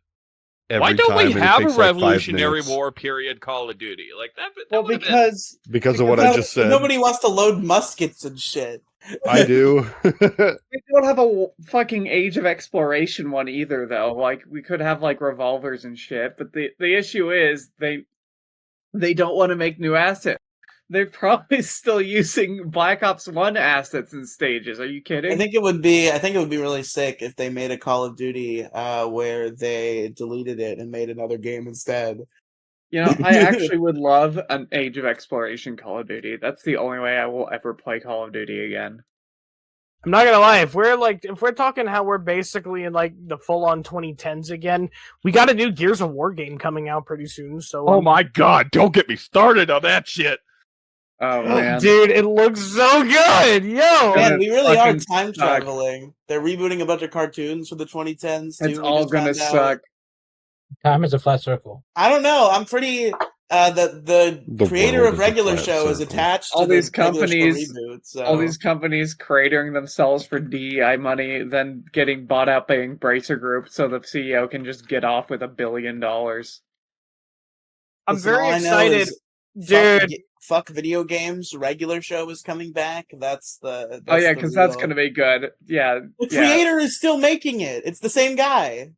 Every Why don't time, we and it have a takes, like, 5 Revolutionary minutes. War period Call of Duty? Like that Well, would've been- Because of what I just said. Nobody wants to load muskets and shit. I do. We don't have a fucking Age of Exploration one either, though. Like, we could have, like, revolvers and shit, but the issue is they don't want to make new assets. They're probably still using Black Ops 1 assets and stages. Are you kidding? I think it would be really sick if they made a Call of Duty where they deleted it and made another game instead. You know, I actually would love an Age of Exploration Call of Duty. That's the only way I will ever play Call of Duty again. I'm not gonna lie, if we're talking how we're basically in like the full on 2010s again, we got a new Gears of War game coming out pretty soon. So Oh my god! Don't get me started on that shit. Oh man, dude, it looks so good, yo! Man, we really are fucking time suck. traveling. They're rebooting a bunch of cartoons for the 2010s too. it's we all just gonna found out. suck. Time is a flat circle. I don't know. I'm pretty. The The creator world of is a Regular flat Show is circle. attached All to the these Regular Show companies- reboot. So. All these companies cratering themselves for DEI money, then getting bought out by Embracer Group, so the CEO can just get off with $1 billion. I'm Listen, very all I know excited, is dude. Fuck video games. Regular Show is coming back. That's the. Oh yeah, the because that's real- gonna be good. Yeah, The yeah. creator is still making it. It's the same guy.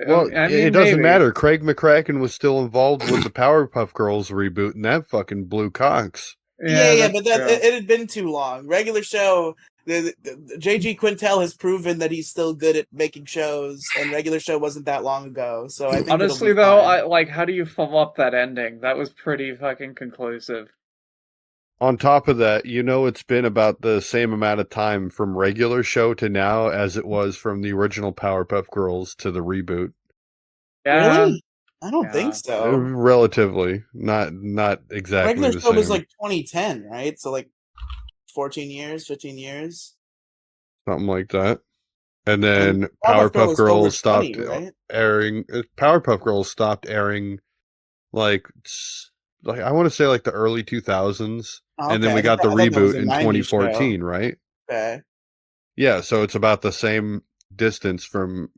Well, I mean, it doesn't maybe. matter. Craig McCracken was still involved with the Powerpuff Girls reboot, and that fucking blew cocks. Yeah, that's but that true. it had been too long. Regular Show, the JG Quintel has proven that he's still good at making shows, and Regular Show wasn't that long ago. So I think Honestly, it'll be though, fine. how do you follow up that ending? That was pretty fucking conclusive. On top of that, it's been about the same amount of time from Regular Show to now as it was from the original Powerpuff Girls to the reboot. Yeah, Really? I don't Yeah. think so. Relatively, not exactly Regular the Show was same. like 2010, right? So like 14 years, 15 years. Something like that. And then Powerpuff Girl Powerpuff was over Girls 20, stopped right? airing. Powerpuff Girls stopped airing, like I want to say like the early 2000s, Oh, and then okay. we got the I thought that was reboot a in 90s show. 2014, right? Okay. Yeah, so it's about the same distance from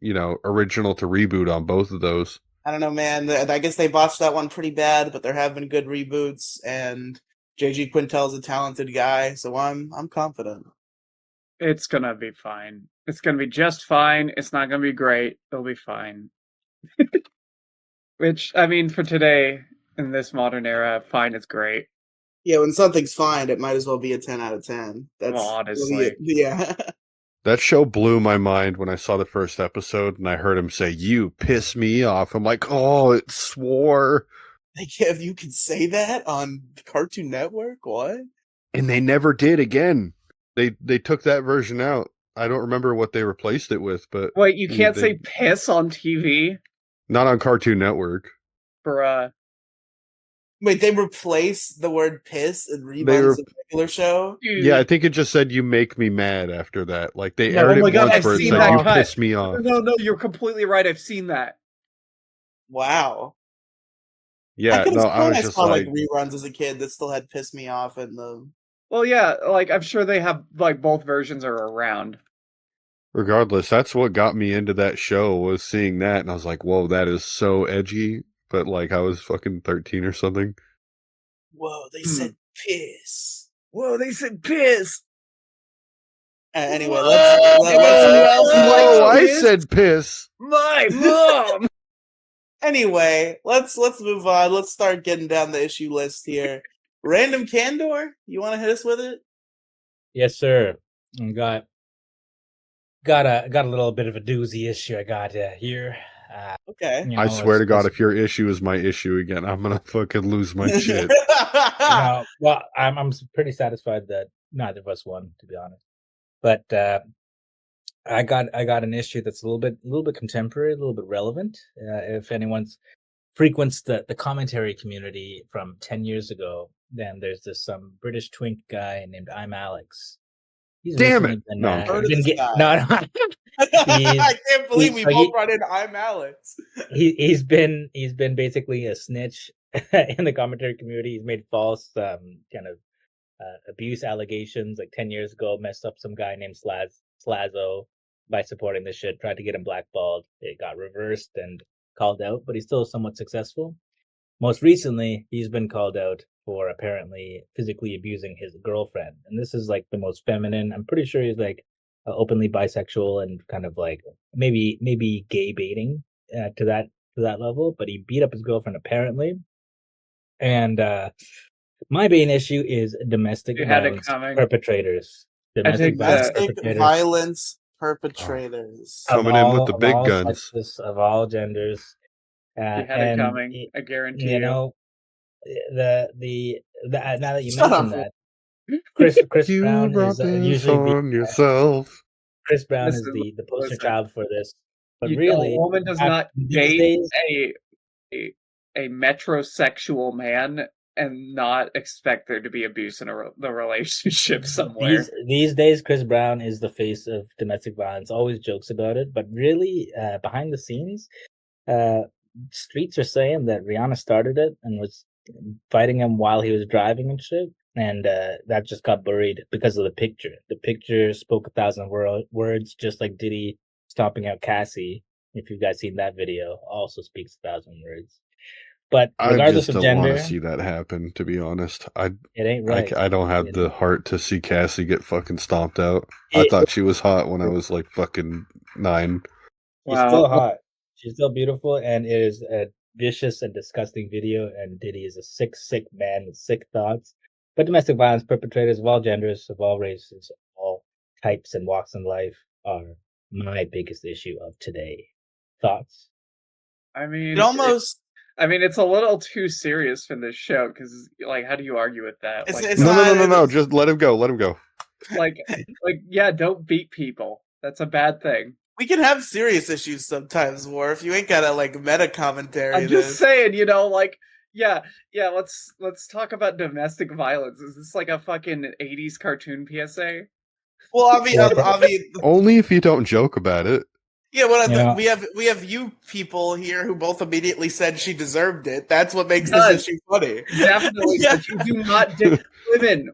original to reboot on both of those. I don't know, man. I guess they botched that one pretty bad, but there have been good reboots, and JG Quintel's a talented guy, so I'm confident. it's gonna be fine. It's gonna be just fine. It's not gonna be great. It'll be fine. Which, I mean, for today, in this modern era, fine is great. Yeah, when something's fine, it might as well be a 10 out of 10. That's Well, honestly. yeah. That show blew my mind when I saw the first episode and I heard him say, "You piss me off." I'm like, "Oh, it swore." Like, if you can say that on Cartoon Network, what? And they never did again. They took that version out. I don't remember what they replaced it with, but Wait, you can't they- say piss on TV? not on Cartoon Network. Bruh. Wait, they replaced the word piss in They reruns of regular show? Dude. Yeah, I think it just said "you make me mad" after that. Like they Yeah, aired oh my it God, once I've where it seen said that "you cut. piss me off." No, you're completely right. I've seen that. I Yeah, could have no, I sworn was I just saw like, reruns as a kid that still had "piss me off" in them. Well, yeah, like, I'm sure they have, like, both versions are around. regardless, that's what got me into that show was seeing that, and I was like, "Whoa, that is so edgy." But like, I was fucking 13 or something. Whoa, they said piss. Whoa, they said piss! Anyway, Whoa! let's Whoa, I piss? said piss. My mom! anyway, let's move on. Let's start getting down the issue list here. Random Candor, you want to hit us with it? Yes, sir. I got got a little bit of a doozy issue I got here. Okay. You I know, swear to God, as- if your issue is my issue again, I'm gonna fucking lose my shit. no, well, I'm pretty satisfied that neither of us won, to be honest. But I got an issue that's a little bit contemporary, a little bit relevant. If anyone's frequents the commentary community from 10 years ago, then there's this British twink guy named I'm Alex. He's Damn recently it. been, No, I'm Heard of been this get, guy. no, I can't believe we so both brought in I'm Alex. he's been basically a snitch in the commentary community. He's made false kind of abuse allegations like 10 years ago, messed up some guy named Slazo by supporting this shit, tried to get him blackballed. It got reversed and called out, but he's still somewhat successful. Most recently, he's been called out for apparently physically abusing his girlfriend. And this is like the most feminine. I'm pretty sure he's like openly bisexual and kind of like maybe gay baiting to that level, but he beat up his girlfriend apparently. And my main issue is domestic You had it violence coming. perpetrators. think Domestic violence perpetrators. Of Coming in with the of big all guns. sexes, of all genders. You had it and coming. I guarantee you know, the now that you Shut mentioned up. that, Chris You Brown brought is this usually on yourself. Chris Brown is Listen, the poster listen. child for this. But a really, woman does not these date days, a metrosexual man and not expect there to be abuse in the relationship somewhere. these days, Chris Brown is the face of domestic violence. Always jokes about it, but really, behind the scenes, streets are saying that Rihanna started it and was fighting him while he was driving and shit, and that just got buried because of the picture. The picture spoke 1,000 words, just like Diddy stomping out Cassie. If you guys seen that video, also speaks 1,000 words. But I regardless just of don't want gender, to see that happen, to be honest. it ain't right. I don't have the heart to see Cassie get fucking stomped out. I thought she was hot when I was like fucking 9. She's still hot. She's still beautiful, and it is a vicious and disgusting video. And Diddy is a sick man with sick thoughts. But domestic violence perpetrators of all genders, of all races, of all types and walks in life are my biggest issue of today. Thoughts? I mean, It almost. it's a little too serious for this show because, like, how do you argue with that? It's No. Just let him go. Let him go. Like, yeah, don't beat people. That's a bad thing. We can have serious issues sometimes, Worf. You ain't gotta like meta commentary. I'm just saying, yeah. Let's talk about domestic violence. Is this like a fucking 80s cartoon PSA? Well, obviously, Only if you don't joke about it. yeah. We have you people here who both immediately said she deserved it. That's what makes this issue funny. Definitely, Yeah. but you do not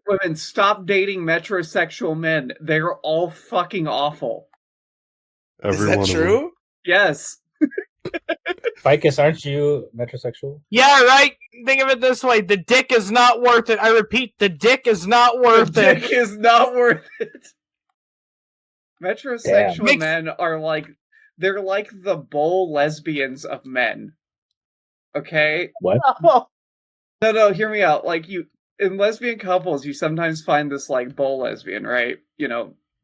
women. Stop dating metrosexual men. They're all fucking awful. Is that true? Yes. Ficus, aren't you metrosexual? Yeah, right. Think of it this way: the dick is not worth it. I repeat, the dick is not worth The it. dick is not worth it. Metrosexual men are like they're like the bull lesbians of men. Okay? What? No, hear me out. Like in lesbian couples, you sometimes find this like bull lesbian, right?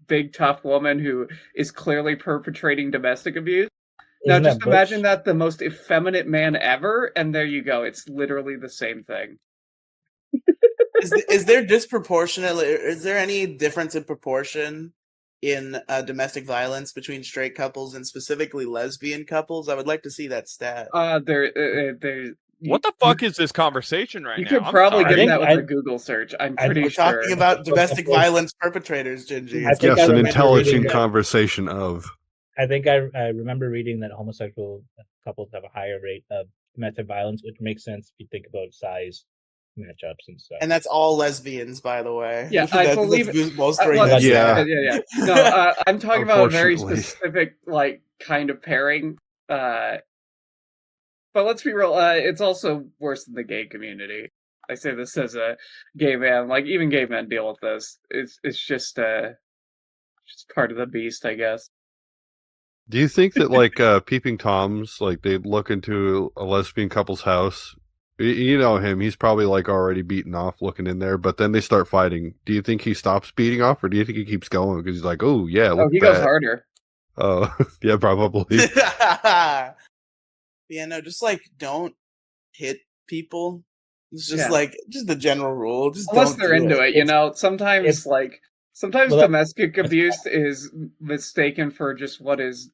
Big tough woman who is clearly perpetrating domestic abuse. Isn't now just that imagine that the most effeminate man ever, and there you go. It's literally the same thing. Is there disproportionate? Is there any difference in proportion in domestic violence between straight couples and specifically lesbian couples? I would like to see that stat. What the fuck is this conversation right now? You could I'm probably sorry. get that with a Google search. I'm pretty We're sure. talking about domestic violence perpetrators, Gingy. I think Yes, I an remember intelligent reading that- conversation of. I think I remember reading that homosexual couples have a higher rate of domestic violence, which makes sense if you think about size matchups and stuff. And that's all lesbians, by the way. Yeah, I believe that's most Yeah. No, I'm talking about a very Unfortunately. specific, like, kind of pairing. But let's be real. It's also worse than the gay community. I say this as a gay man. Like, even gay men deal with this. It's just part of the beast, I guess. Do you think that like peeping toms, like they look into a lesbian couple's house? You know him; he's probably like already beaten off looking in there, but then they start fighting. Do you think he stops beating off, or do you think he keeps going because he's like, "Oh yeah, look he at that." goes harder. Oh, yeah, probably. Yeah, no, just like don't hit people. It's just Yeah. like just the general rule. Just Unless don't they're do into it, It's- Sometimes well, domestic abuse is mistaken for just what is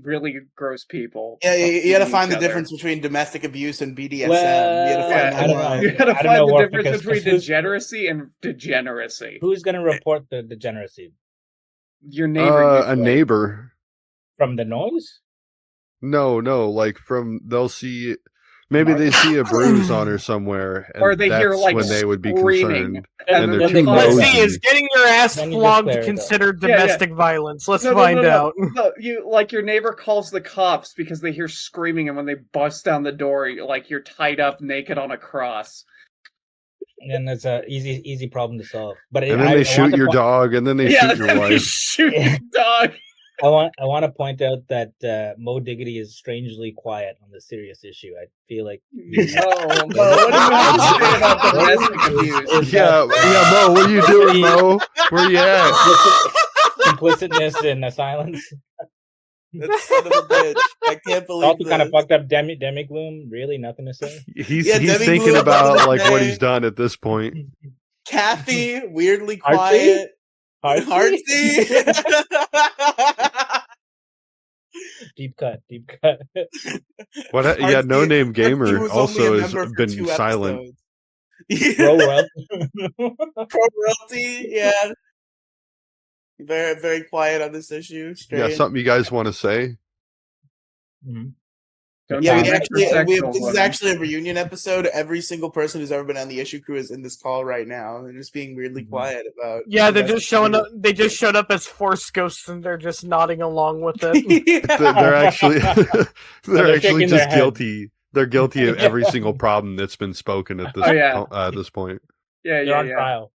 really gross people. Yeah, you beating gotta find each the other. difference between domestic abuse and BDSM. You Well, gotta find Yeah, that I don't line. know. You gotta I don't find know, the Warp, difference because between who's- degeneracy and degeneracy. Who's gonna report the degeneracy? Your neighbor. A usually. neighbor. From the noise? No, like they'll see, maybe they see a bruise on her somewhere, and Or they that's hear, like, when they would be screaming. concerned. And And then they're they too call- Let's nosy. see, is getting your ass Then you just flogged clear it up. considered Yeah, yeah. domestic violence? Let's No, find out. No, your neighbor calls the cops because they hear screaming, and when they bust down the door, you're tied up naked on a cross. And it's a easy problem to solve. But And then they shoot your dog, and then they shoot your they wife. shoot Yeah. the dog. I want to point out that Mo Diggity is strangely quiet on this serious issue. I feel like No, what do you have to say about domestic abuse? Yeah, Mo, what are you doing, Mo? Where you at? complicitness and silence. That son of a bitch. I can't believe Also kind of this. fucked up Demigloom. Really, nothing to say. He's Yeah, Debbie thinking blew up about the like other what day. he's done at this point. Kathy, weirdly Artsy? quiet. Artsy? Artsy. Deep cut. What? Yeah, No Artsy- Name Artsy Gamer was also only a has member for been 2 silent. episodes. Yeah. Bro, well, Pro royalty, yeah. Very, very quiet on this issue. Yeah, Strange. something you guys want to say? Don't Yeah, do this is actually a reunion episode. Every single person who's ever been on the issue crew is in this call right now. They're just being weirdly quiet about. Yeah, they're just showing up. They just showed up as Force ghosts, and they're just nodding along with it. They're actually they're actually shaking their just head. guilty. They're guilty of every single problem that's been spoken at this at this point. They're on trial.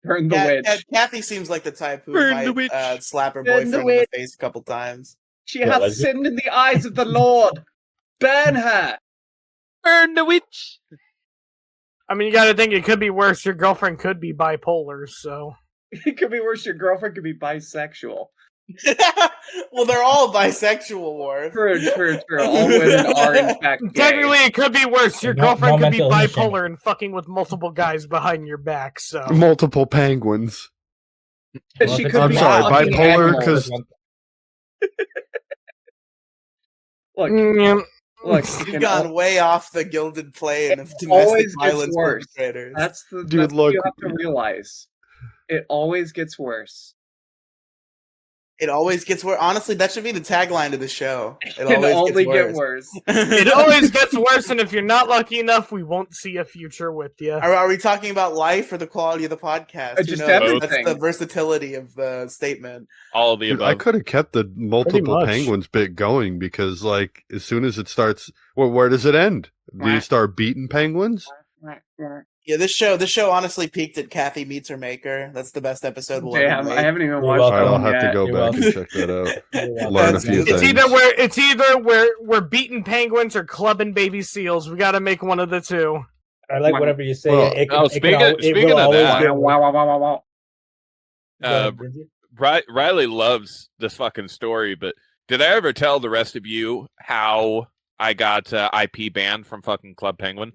Burn the witch. Kathy seems like the type who Burn might the witch. slap her Burn the boyfriend in the witch. face a couple times. She hath sinned in the eyes of the Lord. Burn her. Burn the witch. I mean, you got to think it could be worse. Your girlfriend could be bipolar, so It could be worse. Your girlfriend could be bisexual. Well, they're all bisexual, Worf. True. All women are in fact gay. technically it could be worse. Your No- girlfriend no could be mental illness bipolar and fucking with multiple guys behind your back. So Multiple penguins. And Well, she if could it's I'm be sorry, a fucking bipolar, animal. 'cause- Look, Mm, look. You've gone way off the gilded plane of domestic always gets violence worse. perpetrators. That's the Dude, that's what look. you have to realize. It always gets worse. It always gets worse. Honestly, that should be the tagline of the show. It It always only gets get worse. worse. it always gets worse, and if you're not lucky enough, we won't see a future with you. Are we talking about life or the quality of the podcast? Just Who knows? everything. That's the versatility of the statement. All of the Dude, I above. could have kept the multiple much. penguins bit going because, like, as soon as it starts, well, where does it end? Do you start beating penguins? Yeah, this show honestly peaked at Kathy meets her maker. That's the best episode we'll ever Damn, make. I haven't even You're watched All welcome. right, that I'll one have to yet. go You're back welcome. and check that out. You're welcome. Learn a That's few good. things. It's either we're beating penguins or clubbing baby seals. We got to make one of the two. I like whatever you say. Well, it speaking will of always that- get Wow, wow, wow, wow, wow. Uh, Bridget? Riley loves this fucking story, but did I ever tell the rest of you how I got IP banned from fucking Club Penguin?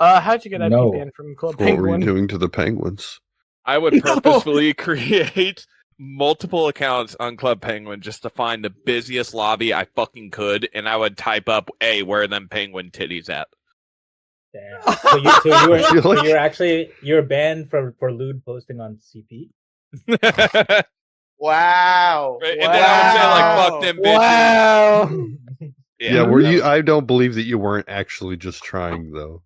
How'd you get IP No. banned from Club What were you Penguin? doing to the penguins? I would purposefully create multiple accounts on Club Penguin just to find the busiest lobby I fucking could, and I would type up, "Hey, where are them penguin titties at?" Damn. So you I feel like- you're actually banned for lewd posting on CP. Right, Wow. and then I would say like, "Fuck them bitches." Wow. Yeah, were you? I don't believe that you weren't actually just trying, though.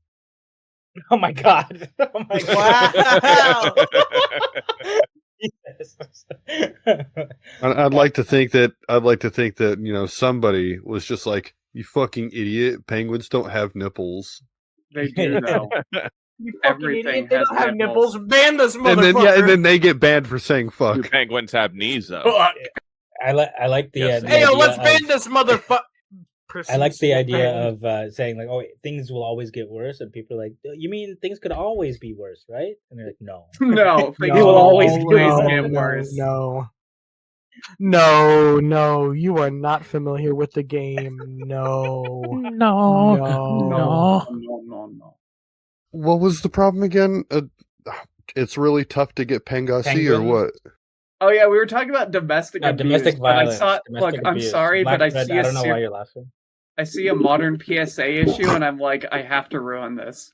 Oh my god! Oh my god! Wow. Yes. I'd like to think that somebody was just like, "You fucking idiot! Penguins don't have nipples." They do though. You fucking Everything idiot. They has don't have nipples. nipples. Ban this And then motherfucker. then they get banned for saying Do "fuck." penguins have knees though? I like the, Yes. the Hey, yo, idea let's of- ban this motherfucker. I like the idea of saying like, "Oh, things will always get worse," and people are like, "You mean things could always be worse, right?" And they're like, "No." No, things will always get worse. No. No, you are not familiar with the game. No. No. What was the problem again? It's really tough to get Pangasi or Penguins? what? Oh yeah, we were talking about domestic No, abuse. domestic but violence. I saw. Domestic Look, I'm abuse. sorry, but I Black see Thread, I don't know why you're laughing. I see a modern PSA issue, and I'm like, I have to ruin this.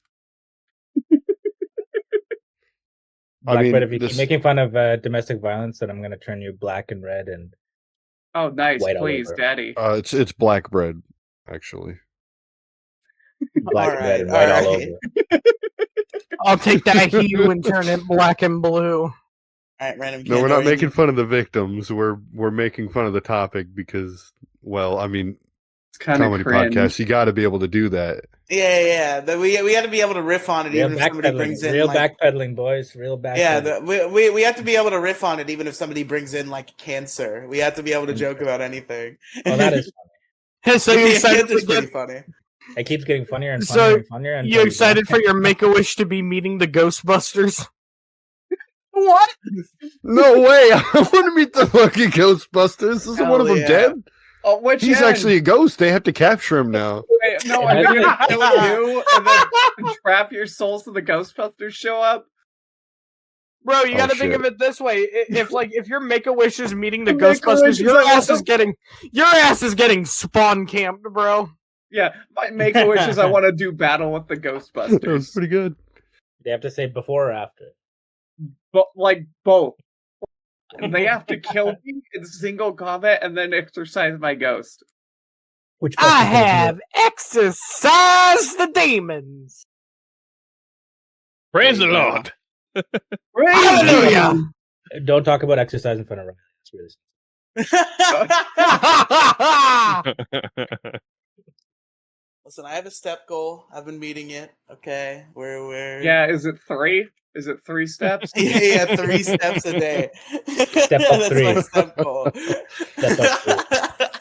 Black mean, Thread, if you this- keep making fun of domestic violence, then I'm gonna turn you black and red and Oh, nice, White all please, over. Daddy. it's black bread, actually. black and red Alright, and white all alright. over. I'll take that hue and turn it black and blue. All right, random. No, we're Candor, not you- making fun of the victims. We're making fun of the topic because, well, I mean, It's kind of comedy cringe. podcast, you got to be able to do that. Yeah. We got to be able to riff on it, Real even if somebody brings backpedaling, in real like, backpedaling, boys. Real backpedaling. yeah. We have to be able to riff on it, even if somebody brings in like cancer. We have to be able to joke about anything. Oh, that is So you're excited It's for pretty your, funny. It keeps getting funnier and So, funnier and funnier. until you you excited laugh. for your Make-A-Wish to be meeting the Ghostbusters? What? No way! I want to meet the fucking Ghostbusters. Isn't one of them Hell yeah. dead? Oh, which He's end? actually a ghost. They have to capture him now. Wait, no, And are they I gonna kill you and then trap your souls so the Ghostbusters show up? Bro, you Oh, gotta think shit. of it this way: if your Make-A-Wish is meeting the Make-A-Wish Ghostbusters, is your like- ass is getting spawn camped, bro. Yeah, my Make-A-Wish is I want to do battle with the That was Ghostbusters. pretty good. They have to say before or after. But like both. And they have to kill me in single combat and then exorcise my ghost. Which I person can you have exorcised the demons. Praise the There you go. Lord. Hallelujah! do? Don't talk about exercise in front of Ryan. It's really Listen, I have a step goal. I've been meeting it. Okay, we're Yeah, is it 3? Is it 3 steps? yeah, 3 steps a day. Step up That's 3. my step goal. Step up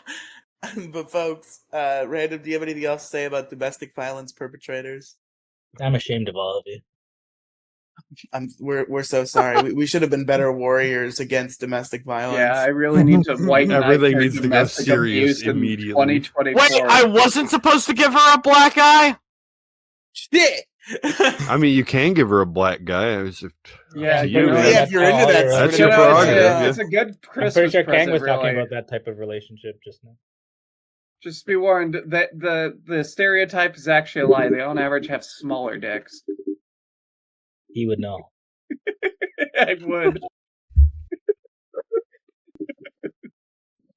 But folks, Random, do you have anything else to say about domestic violence perpetrators? I'm ashamed of all of you. We're so sorry. We should have been better warriors against domestic violence. Yeah, I really need to white Everything knight needs to go domestic serious abuse in immediately. 2024. Wait, I wasn't supposed to give her a black eye? Shit. I mean, you can give her a black guy. I was Yeah, you, you know, man. Yeah, if you're into that That's sort That's of your thing. prerogative, Yeah. It's a good Christmas I'm pretty sure Kang present, was talking really. about that type of relationship just now. Just be warned that the stereotype is actually a lie. They on average have smaller dicks. He would know. I would.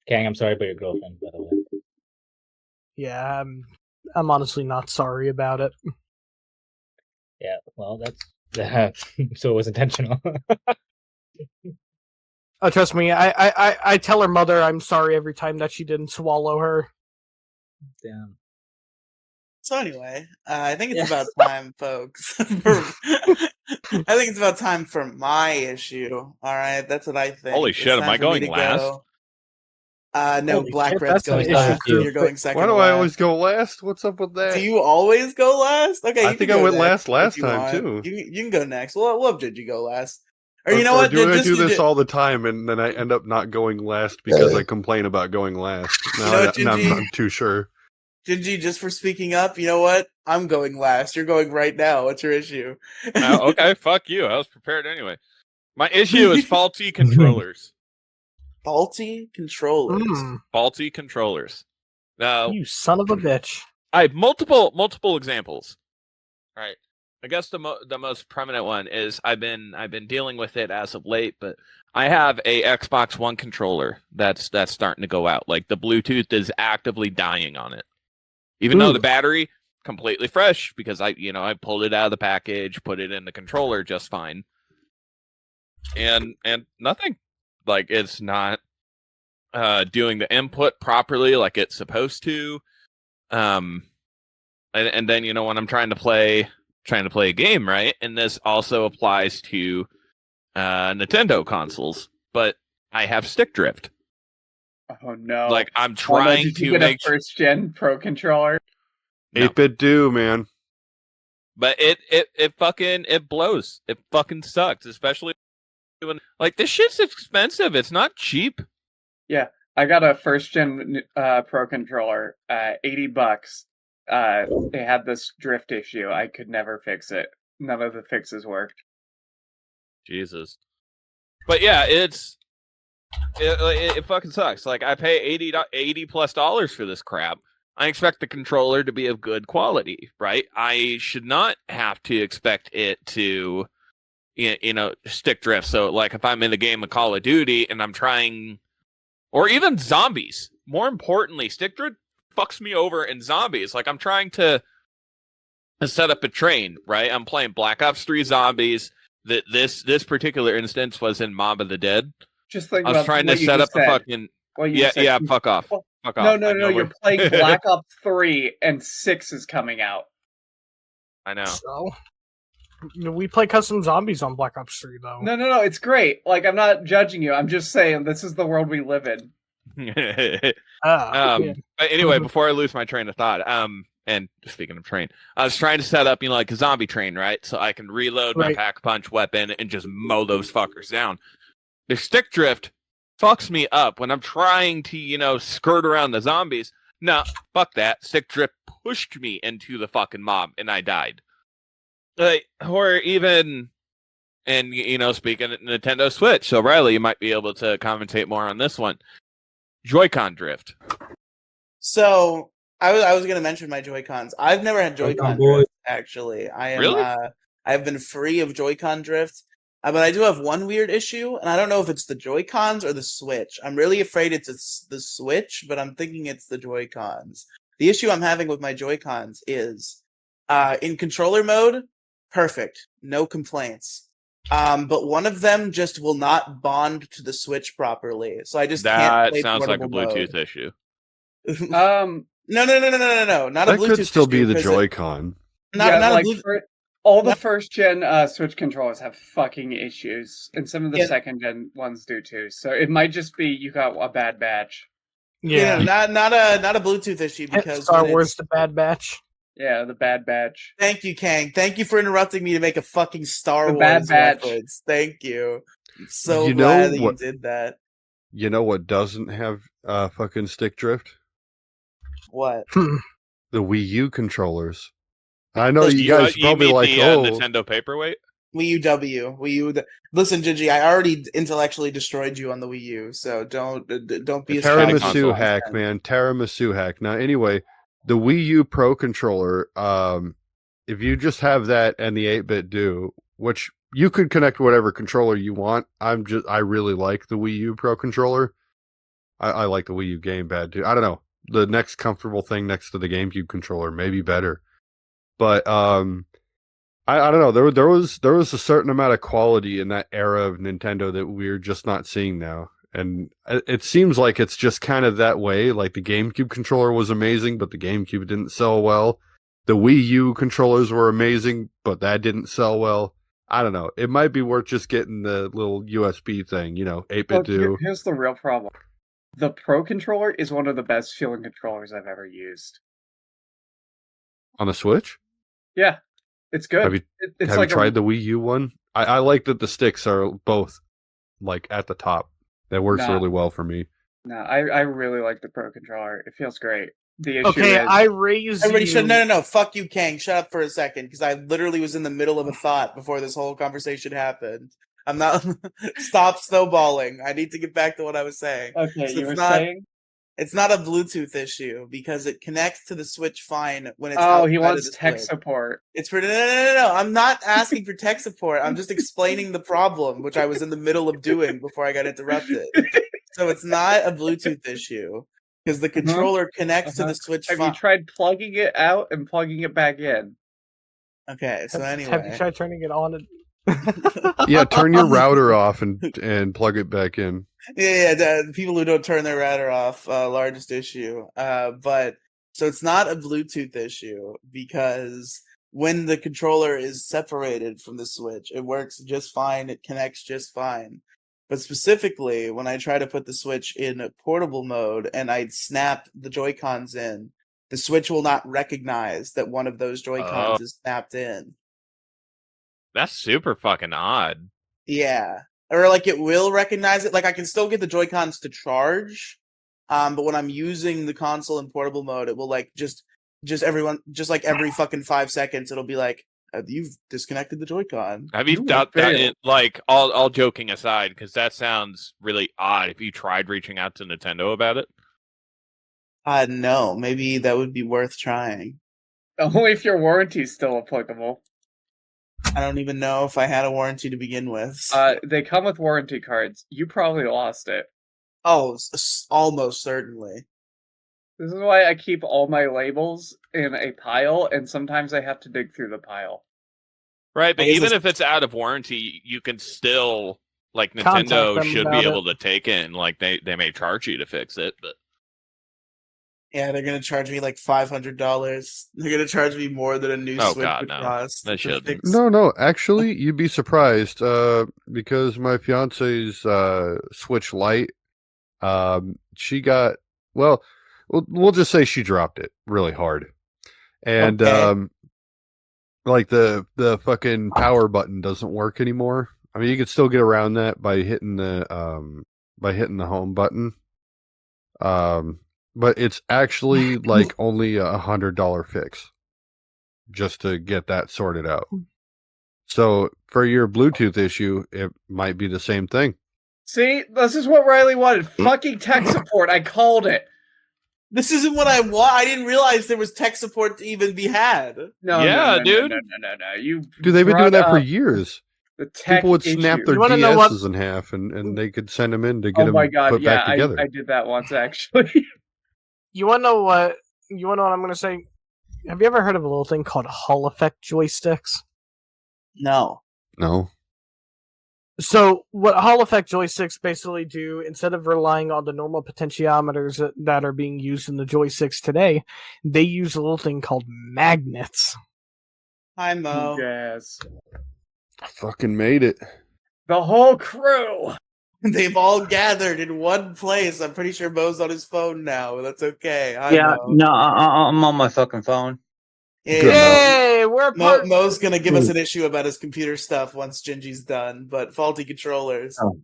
Kang, I'm sorry about your girlfriend, by the way. Yeah, I'm honestly not sorry about it. Yeah, well, that's so it was intentional. Oh, trust me, I tell her mother I'm sorry every time that she didn't swallow her. Damn. So anyway, I think it's about time, folks. I think it's about time for my issue. All right, that's what I think. Holy It's shit, am time I for me going to last? go. No, Holy Black shit, Red's that's an going issue last. too. You're going second. Why do to I last. always go last? What's up with that? Do you always go last? Okay, I you think can I go went next last if you time, want. too. You can go next. We'll have Did you go last? Or you know what? Do I Just- do this just- all the time and then I end up not going last because I complain about going last? No, You know what, I'm Gingy? not too sure. Gingy, just for speaking up, you know what? I'm going last. You're going right now. What's your issue? Okay, fuck you. I was prepared anyway. My issue is faulty controllers. Faulty controllers. Faulty controllers. Now, You son of a bitch. I have multiple examples. All right. I guess the most prominent one is I've been dealing with it as of late, but I have a Xbox One controller that's starting to go out. Like the Bluetooth is actively dying on it. Even though the battery completely fresh because I pulled it out of the package, put it in the controller just fine. And nothing. Like it's not doing the input properly like it's supposed to. And then when I'm trying to play a game, right? And this also applies to Nintendo consoles, but I have stick drift. Oh no! Like I'm Oh, no, trying did you to get make a first gen Pro controller. No. 8-bit do, man. But it blows. It fucking sucks, especially when like this shit's expensive. It's not cheap. Yeah, I got a first gen Pro controller, $80. It had this drift issue. I could never fix it. None of the fixes worked. Jesus. But yeah, it fucking sucks. Like I pay $80 plus for this crap. I expect the controller to be of good quality, right? I should not have to expect it to, stick drift. So, like, if I'm in a game of Call of Duty and I'm trying, or even zombies, more importantly, stick drift fucks me over in zombies. Like, I'm trying to set up a train, right? I'm playing Black Ops 3 Zombies. This particular instance was in Mob of the Dead. Just think I was about trying what to you set up just a said. fucking What you just said. yeah. Fuck off. Well, Fuck no, off. no. You're playing Black Ops 3 and 6 is coming out. I know. So, we play custom zombies on Black Ops 3, though. No. It's great. Like, I'm not judging you. I'm just saying this is the world we live in. Yeah. But anyway, before I lose my train of thought, and speaking of train, I was trying to set up, like a zombie train, right? So I can reload my pack punch weapon and just mow those fuckers down. The stick drift fucks me up when I'm trying to, skirt around the zombies. No, fuck that. Stick drift pushed me into the fucking mob and I died. Or even, and speaking of Nintendo Switch, so Riley, you might be able to commentate more on this one. Joy-Con drift. So I was going to mention my Joy-Cons. I've never had Joy-Con drift, actually. Really? I've been free of Joy-Con drift, but I do have one weird issue, and I don't know if it's the Joy-Cons or the Switch. I'm really afraid it's the Switch, but I'm thinking it's the Joy-Cons. The issue I'm having with my Joy-Cons is, in controller mode, perfect, no complaints. But one of them just will not bond to the Switch properly, so I just can't play sounds like a portable Bluetooth mode. issue. No, not a That Bluetooth could still be issue, the 'cause Joy-Con. not a like Bluetooth. all the first gen Switch controllers have fucking issues, and some of the Yeah. second gen ones do too. So it might just be you got a bad batch. Yeah, not a Bluetooth issue because Star when Wars: it's... The Bad Batch. Yeah, the bad batch. Thank you, Kang. Thank you for interrupting me to make a fucking Star The Wars Bad Batch. reference. Thank you. I'm so You glad know that what- you did that. You know what doesn't have fucking stick drift? What? The Wii U controllers. I know you guys you probably mean like, the oh, Nintendo Paperweight? Wii U W. Wii U. Listen, Gigi, I already intellectually destroyed you on the Wii U, so don't be a Tiramisu Tiramisu hack, man. Tiramisu hack. Now, anyway, the Wii U Pro controller, if you just have that and the 8-bit do, which you could connect whatever controller you want. I really like the Wii U Pro controller. I like the Wii U gamepad too. I don't know. The next comfortable thing next to the GameCube controller may be better. But I don't know. There was a certain amount of quality in that era of Nintendo that we're just not seeing now. And it seems like it's just kind of that way. Like the GameCube controller was amazing, but the GameCube didn't sell well. The Wii U controllers were amazing, but that didn't sell well. I don't know. It might be worth just getting the little USB thing, 8-bit Look, do. here's the real problem. The Pro controller is one of the best feeling controllers I've ever used. On the Switch? Yeah, it's good. Have you It's have like you tried the Wii U one? I like that the sticks are both like at the top. That works Nah. really well for me. No, I really like the Pro controller. It feels great. The issue Okay, is I raise Everybody you. should no. Fuck you, Kang. Shut up for a second, because I literally was in the middle of a thought before this whole conversation happened. I'm not. Stop snowballing. I need to get back to what I was saying. okay. So You were it's not- saying? It's not a Bluetooth issue because it connects to the Switch fine when it's. Oh, he outside of wants the tech Switch. support. It's for no. I'm not asking for tech support. I'm just explaining the problem, which I was in the middle of doing before I got interrupted. So it's not a Bluetooth issue because the controller connects to the Switch Have you fine. tried plugging it out and plugging it back in? Okay, so Have you anyway, tried turning it on? Yeah, turn your router off and plug it back in. yeah, the people who don't turn their router off, largest issue. But so it's not a Bluetooth issue because when the controller is separated from the Switch, it works just fine. It connects just fine. But specifically, when I try to put the Switch in portable mode and I snap the Joy-Cons in, the Switch will not recognize that one of those Joy-Cons is snapped in. That's super fucking odd. Yeah. or like it will recognize it. Like I can still get the Joy-Cons to charge, but when I'm using the console in portable mode, it will like just like every fucking 5 seconds, it'll be like, you've disconnected the Joy-Con. Have you You done that? failed. Like, all joking aside, because that sounds really odd. If you tried reaching out to Nintendo about it, No, maybe that would be worth trying. Only if your warranty's still applicable. I don't even know if I had a warranty to begin with. They come with warranty cards. You probably lost it. Almost certainly. This is why I keep all my labels in a pile, and sometimes I have to dig through the pile. right? But I guess even it's- if it's out of warranty, you can still like Contact Nintendo them should about be it. able to take it, and like they may charge you to fix it, but. Yeah, they're gonna charge me like $500. They're gonna charge me more than a new Oh, Switch God, would no. cost. They to shouldn't. fix- No. Actually, you'd be surprised. Because my fiance's Switch Lite, she got we'll just say she dropped it really hard, and Okay. like the fucking power button doesn't work anymore. I mean, you can still get around that by hitting the home button. But it's actually like only $100 fix just to get that sorted out. So for your Bluetooth issue, it might be the same thing. See, this is what Riley wanted. Fucking tech support. I called it. This isn't what I want. I didn't realize there was tech support to even be had. Yeah, dude. No. You Dude, they've been doing brought that for up years. the tech People would snap issue. their You wanna know what- DSs in half, and they could send them in to get Oh them my god, put yeah, back together. I did that once actually. You want to know what? You want to know what I'm going to say? Have you ever heard of a little thing called Hall Effect joysticks? No. No. So what Hall Effect joysticks basically do, instead of relying on the normal potentiometers that are being used in the joysticks today, they use a little thing called magnets. Hi, Mo. Yes. I fucking made it. The whole crew. They've all gathered in one place. I'm pretty sure Mo's on his phone now, but that's okay. Hi, Yeah, Mo. no, I'm on my fucking phone. Yeah, Good Yay! We're part. Mo's gonna give us an issue about his computer stuff once Gingy's done, but faulty controllers. Oh.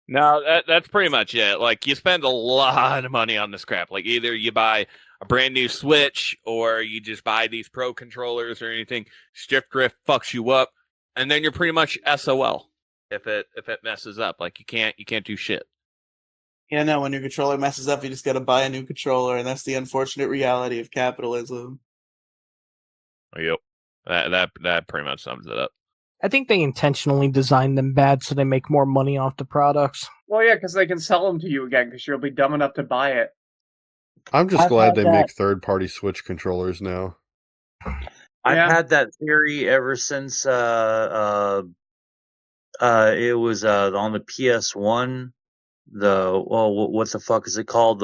No, that's pretty much it. Like, you spend a lot of money on this crap. Like, either you buy a brand new Switch, or you just buy these pro controllers or anything. Stick drift fucks you up, and then you're pretty much SOL if it messes up. Like, you can't do shit. Yeah, no, when your controller messes up, you just gotta buy a new controller, and that's the unfortunate reality of capitalism. Yep, that pretty much sums it up. I think they intentionally designed them bad so they make more money off the products. Well, yeah, because they can sell them to you again, because you'll be dumb enough to buy it. I'm just I've glad had they that. make third-party Switch controllers now. I've Yeah. had that theory ever since it was on the PS1. What the fuck is it called?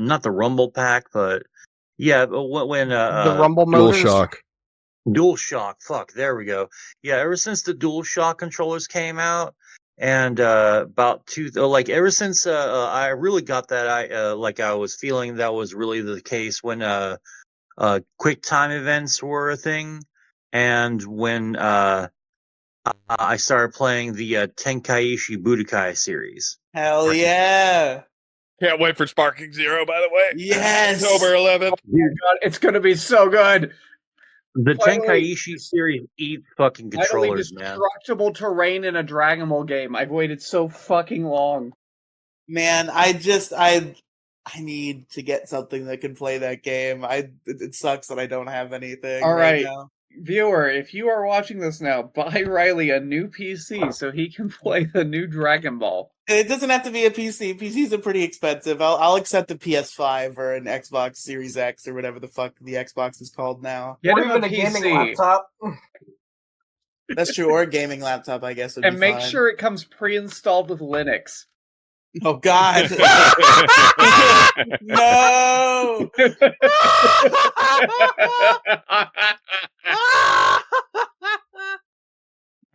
Not the Rumble Pack, but yeah, but when The Rumble motors. DualShock. DualShock. Fuck, there we go. Yeah, ever since the DualShock controllers came out, and ever since I really got that, I was feeling that was really the case when quick time events were a thing, and when I started playing the Tenkaichi Budokai series. Hell yeah! Can't wait for Sparking Zero, by the way. Yes! October 11th. God, it's gonna be so good. The Finally- Tenkaichi series eats fucking Finally, controllers, man. destructible terrain in a Dragon Ball game. I've waited so fucking long. Man, I need to get something that can play that game. It sucks that I don't have anything All right right. now. Viewer, if you are watching this now, buy Riley a new PC so he can play the new Dragon Ball. It doesn't have to be a PC. PCs are pretty expensive. I'll accept a PS5 or an Xbox Series X or whatever the fuck the Xbox is called now. Get or him even a a gaming PC. laptop. That's true, or a gaming laptop, I guess would And be make fine. sure it comes pre-installed with Linux. Oh God! No!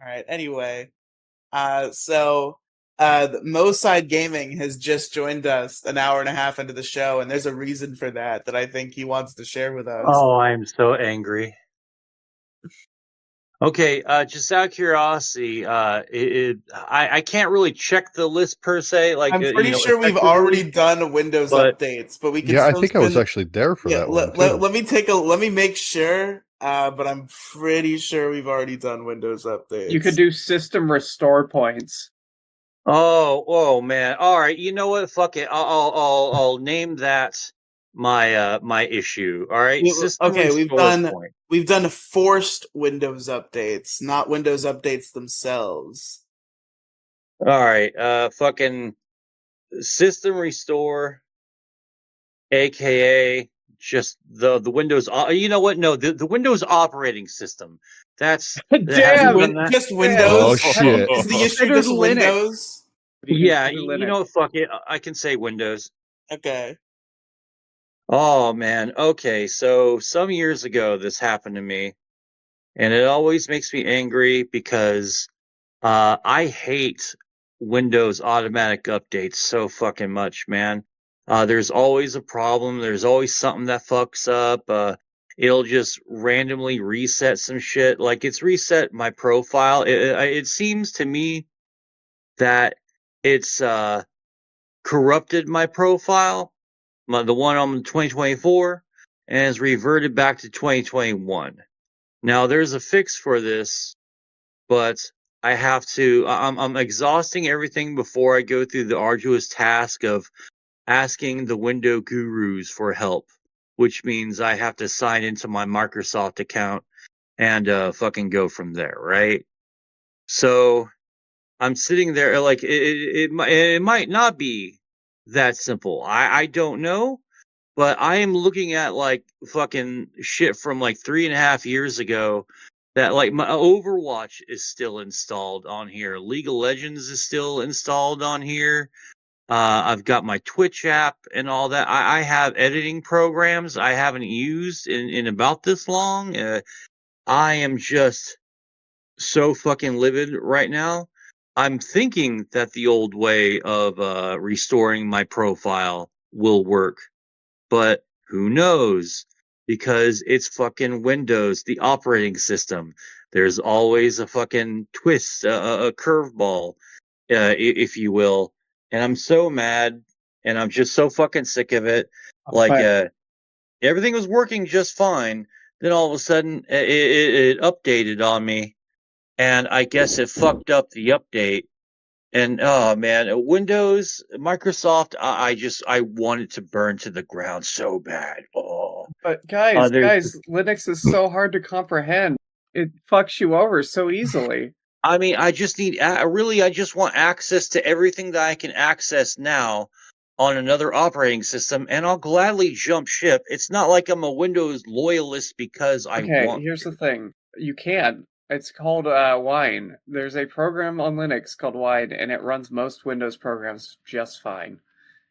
All right. Anyway, so Moside Gaming has just joined us an hour and a half into the show, and there's a reason for that I think he wants to share with us. Oh, I'm so angry. Okay, just out of curiosity, I can't really check the list per se, like I'm pretty sure we've effectively, already done Windows but updates, but we can Yeah, I still think I was spend. actually there for Yeah, that one too. let me make sure. But I'm pretty sure we've already done Windows updates. You could do system restore points. oh man, all right, you know what? Fuck it, I'll name that my issue. All right, system Okay, restore point. we've done forced Windows updates, not Windows updates themselves. All right, fucking system restore, aka just the Windows. You know what? No, the Windows operating system. That hasn't Damn! done that. Just Man, Oh Windows? shit! Is the issue considered just Linux. Windows? Yeah, Consider you Linux. know, fuck it. I can say Windows. Okay. Oh man. Okay, so some years ago this happened to me, and it always makes me angry because I hate Windows automatic updates so fucking much, man. There's always a problem. There's always something that fucks up. It'll just randomly reset some shit. Like it's reset my profile. It seems to me that it's corrupted my profile, the one on 2024, and has reverted back to 2021. Now there's a fix for this, but I have to. I'm exhausting everything before I go through the arduous task of asking the window gurus for help, which means I have to sign into my Microsoft account and fucking go from there, right? So I'm sitting there like it might not be that simple. I don't know, but I am looking at like fucking shit from like 3.5 years ago that like my Overwatch is still installed on here. League of Legends is still installed on here. I've got my Twitch app and all that. I have editing programs I haven't used in about this long. I am just so fucking livid right now. I'm thinking that the old way of restoring my profile will work, but who knows? Because it's fucking Windows, the operating system. There's always a fucking twist, a curveball, if you will. And I'm so mad, and I'm just so fucking sick of it. Like, But everything was working just fine. Then all of a sudden, it updated on me, and I guess it fucked up the update. And oh man, Windows, Microsoft, I want it to burn to the ground so bad. Oh, guys, there's, Linux is so hard to comprehend. It fucks you over so easily. I mean, I just need, really, I just want access to everything that I can access now on another operating system, and I'll gladly jump ship. It's not like I'm a Windows loyalist because I Okay, want here's to. the thing. You can. It's called Wine. There's a program on Linux called Wine, and it runs most Windows programs just fine.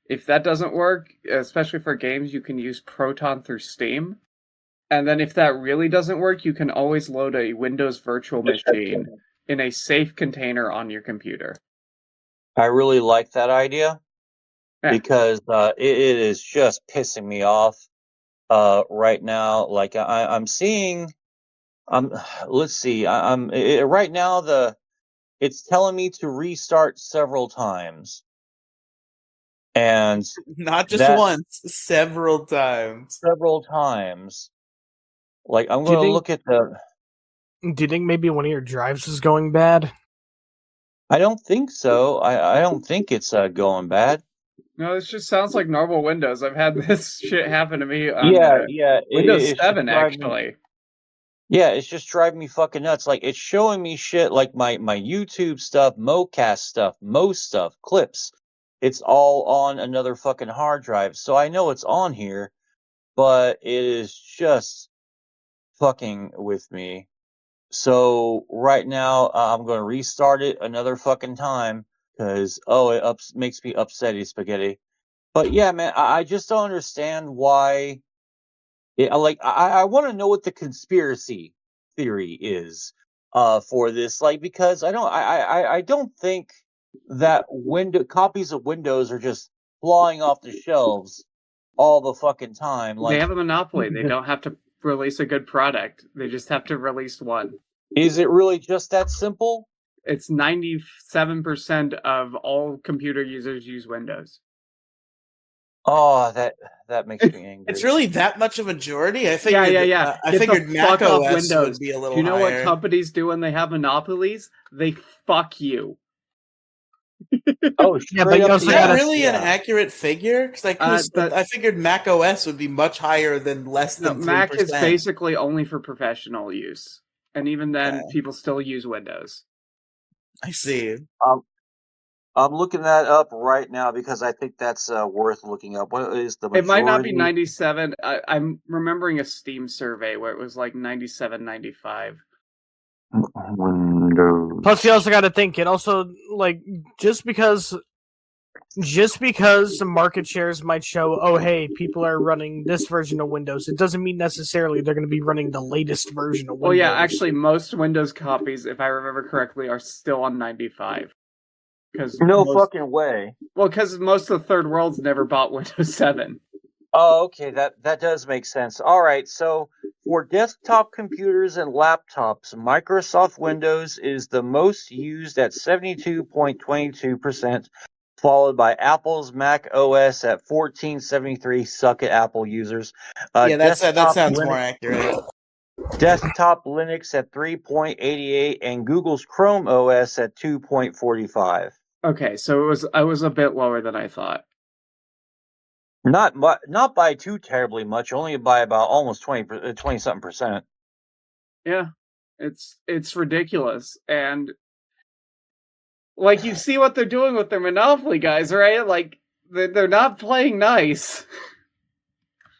If that doesn't work, especially for games, you can use Proton through Steam. And then if that really doesn't work, you can always load a Windows virtual machine in a safe container on your computer. I really like that idea Yeah. because it is just pissing me off right now. Like I'm seeing. Let's see. Right now it's telling me to restart several times, and Not just that once, several times. several times. Like I'm Do you going to think? look at the. Do you think maybe one of your drives is going bad? I don't think so. I don't think it's going bad. No, this just sounds like normal Windows. I've had this shit happen to me on Yeah. Windows It's just 7, driving. actually. Yeah, it's just driving me fucking nuts. Like it's showing me shit like my YouTube stuff, Mocast stuff, Mo stuff, clips. It's all on another fucking hard drive. So I know it's on here, but it is just fucking with me. So right now I'm going to restart it another fucking time because it makes me upsetty spaghetti. But yeah, man, I just don't understand why. Like I want to know what the conspiracy theory is for this. Like because I don't think that copies of Windows are just flying off the shelves all the fucking time. They Like have a monopoly. They don't have to release a good product. They just have to release one. Is it really just that simple? It's 97% of all computer users use Windows. Oh, that makes me angry. It's really that much of a majority? I Yeah, figured, yeah. I Get the figured Mac fuck off OS Windows. would be a little Do you know what higher. companies do when they have monopolies? They fuck you. Oh, Yeah, but straight you up also Is the that gotta- ass, really an yeah. accurate figure? Because I figured Mac OS would be much higher than less No, than 3%. Mac is basically only for professional use. And even then, Okay. people still use Windows. I see. I'm looking that up right now because I think that's worth looking up. What is the majority? It might not be 97. I'm remembering a Steam survey where it was like 97, 95. Windows. Plus, you also got to think it also like just because the market shares might show, oh hey, people are running this version of Windows, it doesn't mean necessarily they're going to be running the latest version of Windows. Well, yeah, actually, most Windows copies, if I remember correctly, are still on 95. No fucking way. Well, because most of the third world's never bought Windows 7. Oh, okay, that does make sense. All right, so for desktop computers and laptops, Microsoft Windows is the most used at 72.22%, followed by Apple's Mac OS at 1473. Suck it, Apple users. Yeah, that sounds Linux- more accurate. Desktop Linux at 3.88 and Google's Chrome OS at 2.45. Okay, so I was a bit lower than I thought. Not by too terribly much, only by about almost 20-something percent. Yeah, it's ridiculous, and like you see what they're doing with their Monopoly guys, right? Like they're not playing nice.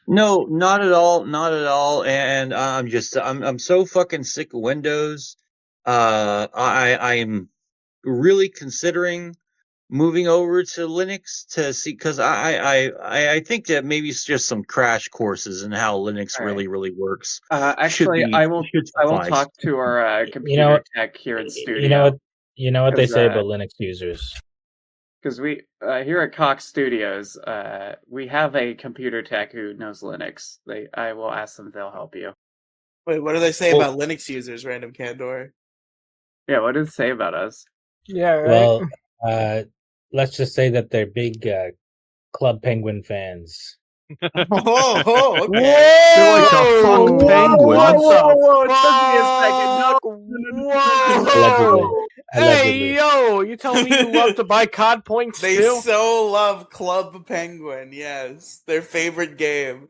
No, not at all. And I'm so fucking sick of Windows. I'm really considering moving over to Linux to see, because I think that maybe it's just some crash courses in how Linux really works. Actually, I will suffice. talk to our computer tech here in studio. You know what they say about Linux users. Because we here at Cox Studios, we have a computer tech who knows Linux. I will ask them if they'll help you. Wait, what do they say about Linux users, Random Candor? Yeah, what did it say about us? Yeah, right. Well, let's just say that they're big Club Penguin fans. Oh, okay. They're like a fuck penguin. Whoa, it took me a second. Whoa! Allegedly. Hey, yo! You tell me you love to buy COD points They too? so love Club Penguin, yes. Their favorite game.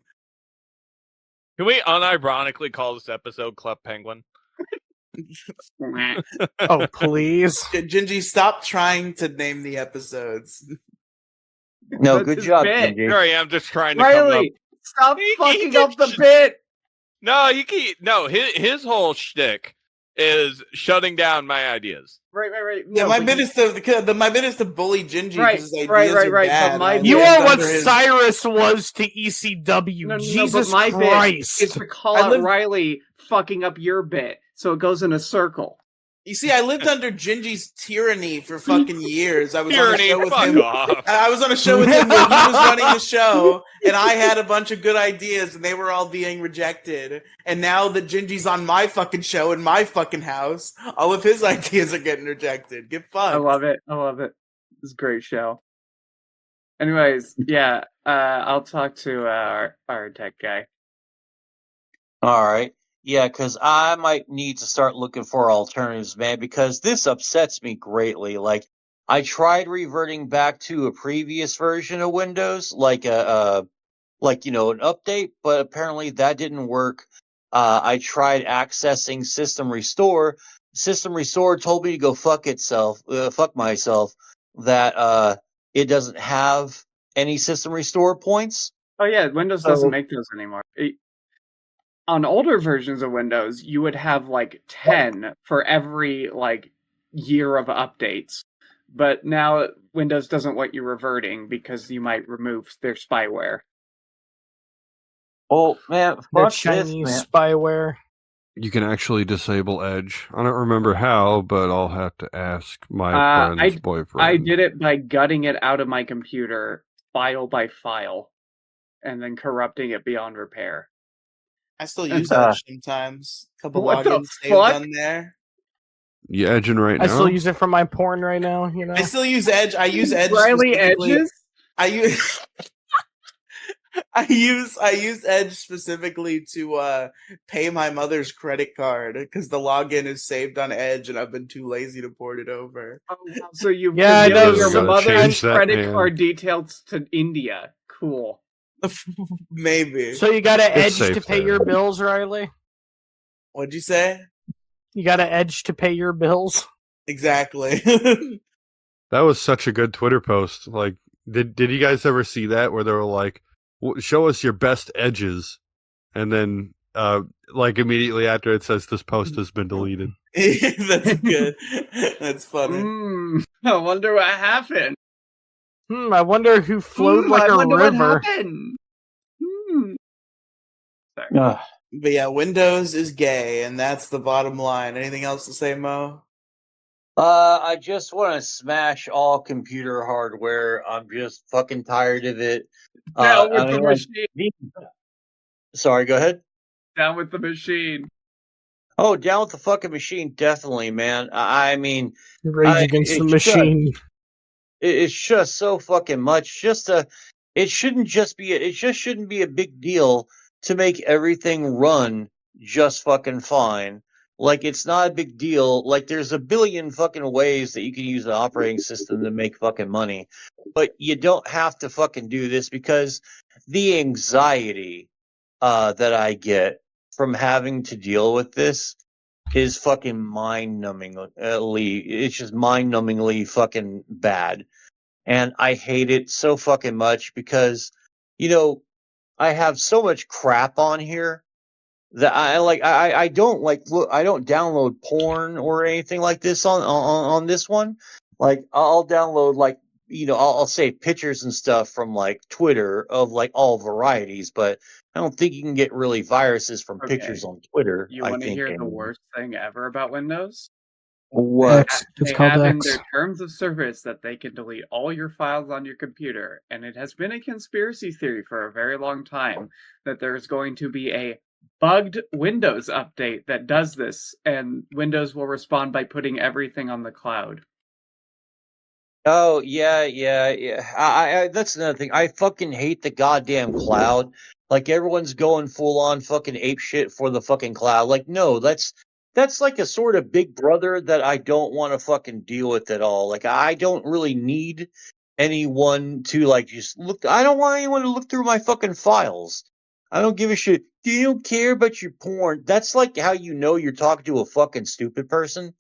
Can we unironically call this episode Club Penguin? Oh, please. Gingy, stop trying to name the episodes. No, That's good his job, bit. Gingy. Here I am just trying to come up. Riley, stop He fucking up the keeps- bit. No, his whole shtick is shutting down my ideas. Right. Yeah, No, my but bit is to bully Gingy Right, because his ideas right, are right, bad. but my and I You lived are what under his- Cyrus was to ECW. No, Jesus but my Christ. bit is to call I out lived- Riley fucking up your bit, so it goes in a circle. You see, I lived under Gingy's tyranny for fucking years. I was on a Tyranny, show with fuck him. off. I was on a show with him where he was running the show, and I had a bunch of good ideas, and they were all being rejected. And now that Gingy's on my fucking show in my fucking house, all of his ideas are getting rejected. Get fucked. I love it. It's a great show. Anyways, yeah, I'll talk to our tech guy. All right. Yeah, because I might need to start looking for alternatives, man, because this upsets me greatly. Like, I tried reverting back to a previous version of Windows, like an update, but apparently that didn't work. I tried accessing System Restore. System Restore told me to go fuck myself, that it doesn't have any System Restore points. Oh yeah, Windows doesn't make those anymore. On older versions of Windows, you would have like 10 for every like year of updates. But now Windows doesn't want you reverting because you might remove their spyware. Oh man, Their fuck this, Chinese man. spyware. You can actually disable Edge. I don't remember how, but I'll have to ask my friend's boyfriend. I did it by gutting it out of my computer, file by file, and then corrupting it beyond repair. I still use Edge sometimes. A couple What the logins saved fuck? on there. You edging right now? I still use it for my porn right now. You know. I still use Edge. I use Edge Riley specifically. Edges? I use I use Edge specifically to pay my mother's credit card because the login is saved on Edge and I've been too lazy to port it over. Oh, wow. So you've Yeah, I been know, giving your so- mother's change that, credit man. card details to India. Cool. Maybe. So you got to edge safe to pay there. your bills, Riley. What'd you say? You got to edge to pay your bills. Exactly. That was such a good Twitter post. Like, did you guys ever see that where they were like, "Show us your best edges," and then like immediately after it says this post has been deleted. That's good. That's funny. I wonder what happened. I wonder who flowed like I a wonder river. what happened. Sorry. But yeah, Windows is gay, and that's the bottom line. Anything else to say, Mo? I just want to smash all computer hardware. I'm just fucking tired of it. Down with I the mean, like, machine. sorry, go ahead. Down with the machine. Oh, down with the fucking machine, definitely, man. I mean, Rage Against the it's Machine. it's just so fucking much. It shouldn't just be. It just shouldn't be a big deal to make everything run just fucking fine. Like, it's not a big deal. Like, there's a billion fucking ways that you can use an operating system to make fucking money, but you don't have to fucking do this because the anxiety that I get from having to deal with this is fucking mind-numbingly. It's just mind-numbingly fucking bad. And I hate it so fucking much because, you know, I have so much crap on here that I don't look, I don't download porn or anything like this on this one. Like, I'll download, like, you know, I'll save pictures and stuff from like Twitter of like all varieties, but I don't think you can get really viruses from Okay. pictures on Twitter. You I want to think hear the anyway. worst thing ever about Windows? What? X. It's They called have in X. their terms of service that they can delete all your files on your computer, and it has been a conspiracy theory for a very long time that there's going to be a bugged Windows update that does this, and Windows will respond by putting everything on the cloud. Oh yeah. I that's another thing. I fucking hate the goddamn cloud. Like, everyone's going full on fucking ape shit for the fucking cloud. Like, no, that's like a sort of big brother that I don't want to fucking deal with at all. Like, I don't really need anyone to like just look. I don't want anyone to look through my fucking files. I don't give a shit. You don't care about your porn. That's like how you know you're talking to a fucking stupid person.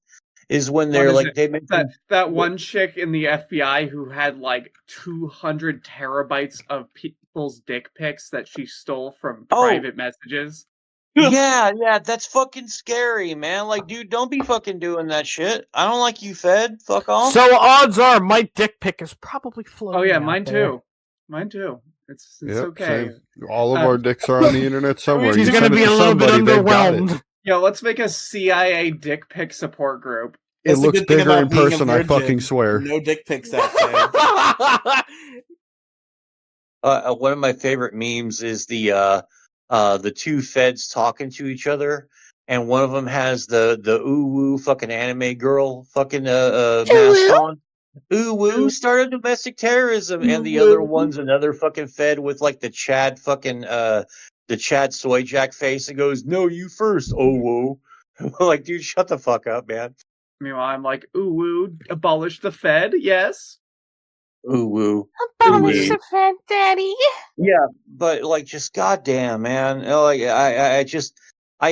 Is when they're is like, it? they mention That one chick in the FBI who had like 200 terabytes of people's dick pics that she stole from Oh. private messages. yeah, that's fucking scary, man. Like, dude, don't be fucking doing that shit. I don't like you, Fed. Fuck off. So odds are my dick pic is probably floating. Oh yeah, out mine there. too. Mine too. It's Yep, okay. same. All of our dicks are on the internet somewhere. She's You gonna send it be to a little bit somebody, they've got it. underwhelmed. Yo, let's make a CIA dick pic support group. It That's the looks good thing bigger about in being a person, I fucking virgin. swear. No dick pics out there. One of my favorite memes is the two Feds talking to each other, and one of them has the ooh woo fucking anime girl fucking mask on. Ooh woo started domestic terrorism, and the other one's another fucking Fed with like the Chad fucking the Chad soy jack face and goes, "No, you first, oh woo." Like, dude, shut the fuck up, man. Meanwhile, I'm like, ooh woo, abolish the Fed, yes. Ooh woo. Abolish Indeed. the Fed, Daddy. Yeah, but like, just goddamn, man. Like, I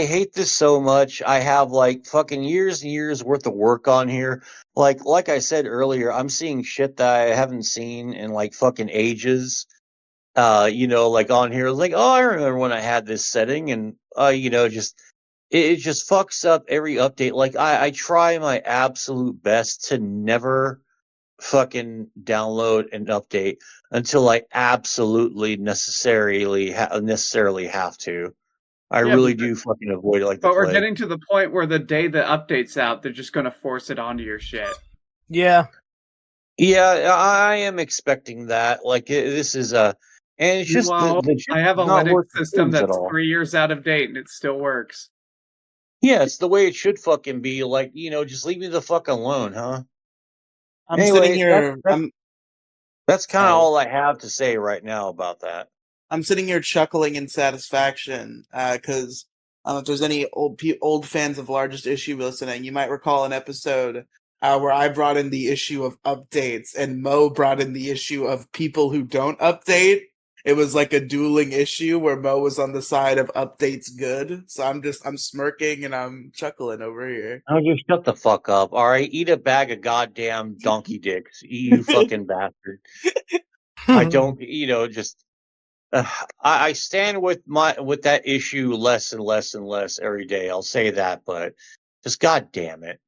hate this so much. I have like fucking years and years worth of work on here. Like I said earlier, I'm seeing shit that I haven't seen in like fucking ages. You know, like on here, like, oh, I remember when I had this setting, and you know, just it just fucks up every update. Like, I try my absolute best to never fucking download and update until I absolutely necessarily have to. I Yeah, really but- do fucking avoid it like the But we're plague. getting to the point where the day the update's out, they're just gonna force it onto your shit. Yeah. Yeah, I am expecting that. Like, this is and it's just Well, the I have a not Linux working system things at that's all. 3 years out of date and it still works. Yeah, it's the way it should fucking be. Like, just leave me the fuck alone, huh? I'm Anyway, sitting here. that's kind of Sorry. all I have to say right now about that. I'm sitting here chuckling in satisfaction because if there's any old fans of Largest Issue listening, you might recall an episode where I brought in the issue of updates and Mo brought in the issue of people who don't update. It was like a dueling issue where Mo was on the side of updates good. So I'm smirking and I'm chuckling over here. Oh, just shut the fuck up. All right, eat a bag of goddamn donkey dicks, you fucking bastard. I don't, just. I stand with that issue less and less and less every day. I'll say that, but just goddamn it,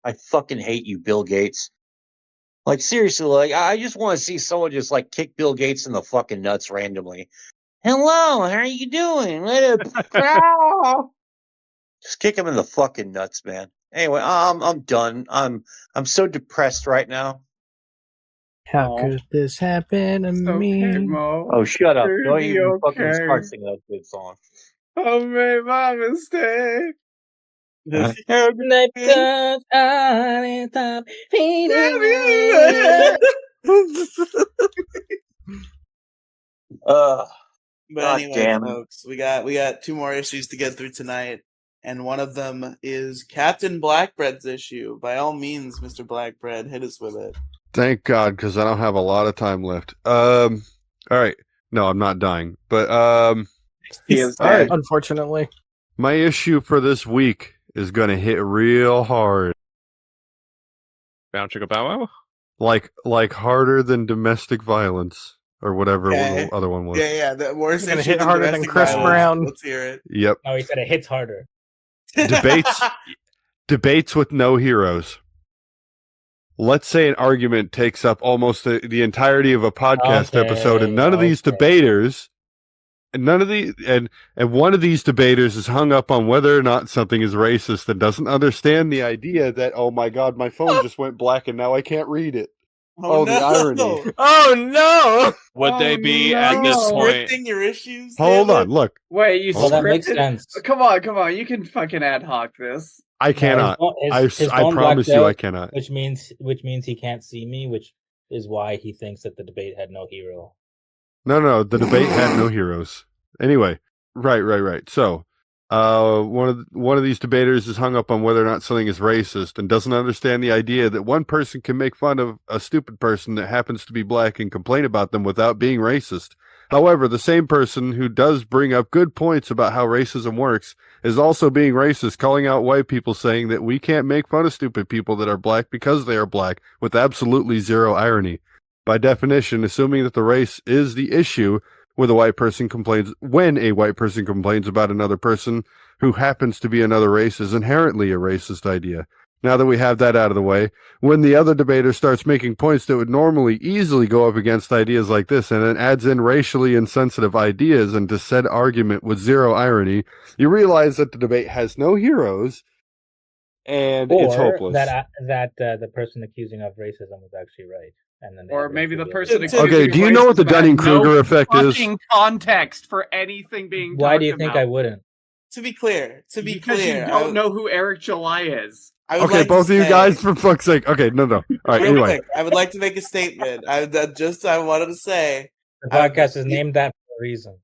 I fucking hate you, Bill Gates. Like seriously, like I just want to see someone just like kick Bill Gates in the fucking nuts randomly. Hello, how are you doing? Just kick him in the fucking nuts, man. Anyway, I'm done. I'm so depressed right now. How could this happen to It's me? okay, Mo. Oh, shut up! You're Don't gonna be even fucking okay. start singing that good song. I made my mistake. Because I stop But But anyway, folks, we got 2 more issues to get through tonight, and one of them is Captain Blackbread's issue. By all means, Mr. Blackbread, hit us with it. Thank God, because I don't have a lot of time left. All right. No, I'm not dying. But He is all right. dead. Unfortunately. My issue for this week is gonna hit real hard. Bound Chicka Bow Wow? Like harder than domestic violence. Or whatever Okay. the other one was. Yeah, the worst Gonna issue hit than harder than domestic Chris violence. Brown. Let's hear it. Yep. Oh, he said it hits harder. Debates with no heroes. Let's say an argument takes up almost the entirety of a podcast episode, and none of these debaters, and one of these debaters is hung up on whether or not something is racist and doesn't understand the idea that, oh my God, my phone just went black and now I can't read it. Oh, the irony. Oh no! Would they be at this no. point? Scripting your issues. Hold damn on, it. look. Wait, you Well, that makes scripted? sense. Come on. You can fucking ad hoc this. I cannot. His I phone promise blacked you, out, I cannot. Which means he can't see me, which is why he thinks that the debate had no hero. No, the debate had no heroes. Anyway, right. So, one of these debaters is hung up on whether or not something is racist and doesn't understand the idea that one person can make fun of a stupid person that happens to be black and complain about them without being racist. However, the same person who does bring up good points about how racism works is also being racist, calling out white people, saying that we can't make fun of stupid people that are black because they are black, with absolutely zero irony. By definition, assuming that the race is the issue when a white person complains about another person who happens to be another race is inherently a racist idea. Now that we have that out of the way, when the other debater starts making points that would normally easily go up against ideas like this and then adds in racially insensitive ideas into said argument with zero irony, you realize that the debate has no heroes and it's hopeless. That the person accusing of racism was actually right. And then Or maybe the person. Okay, do you know what the Dunning-Kruger effect is? Fucking context for anything being. Why do you think I wouldn't? To be clear, because you don't know who Eric July is. Okay, both of you guys, for fuck's sake. Okay, no. All right, Real anyway. quick, I would like to make a statement. I wanted to say the podcast is named that for a reason.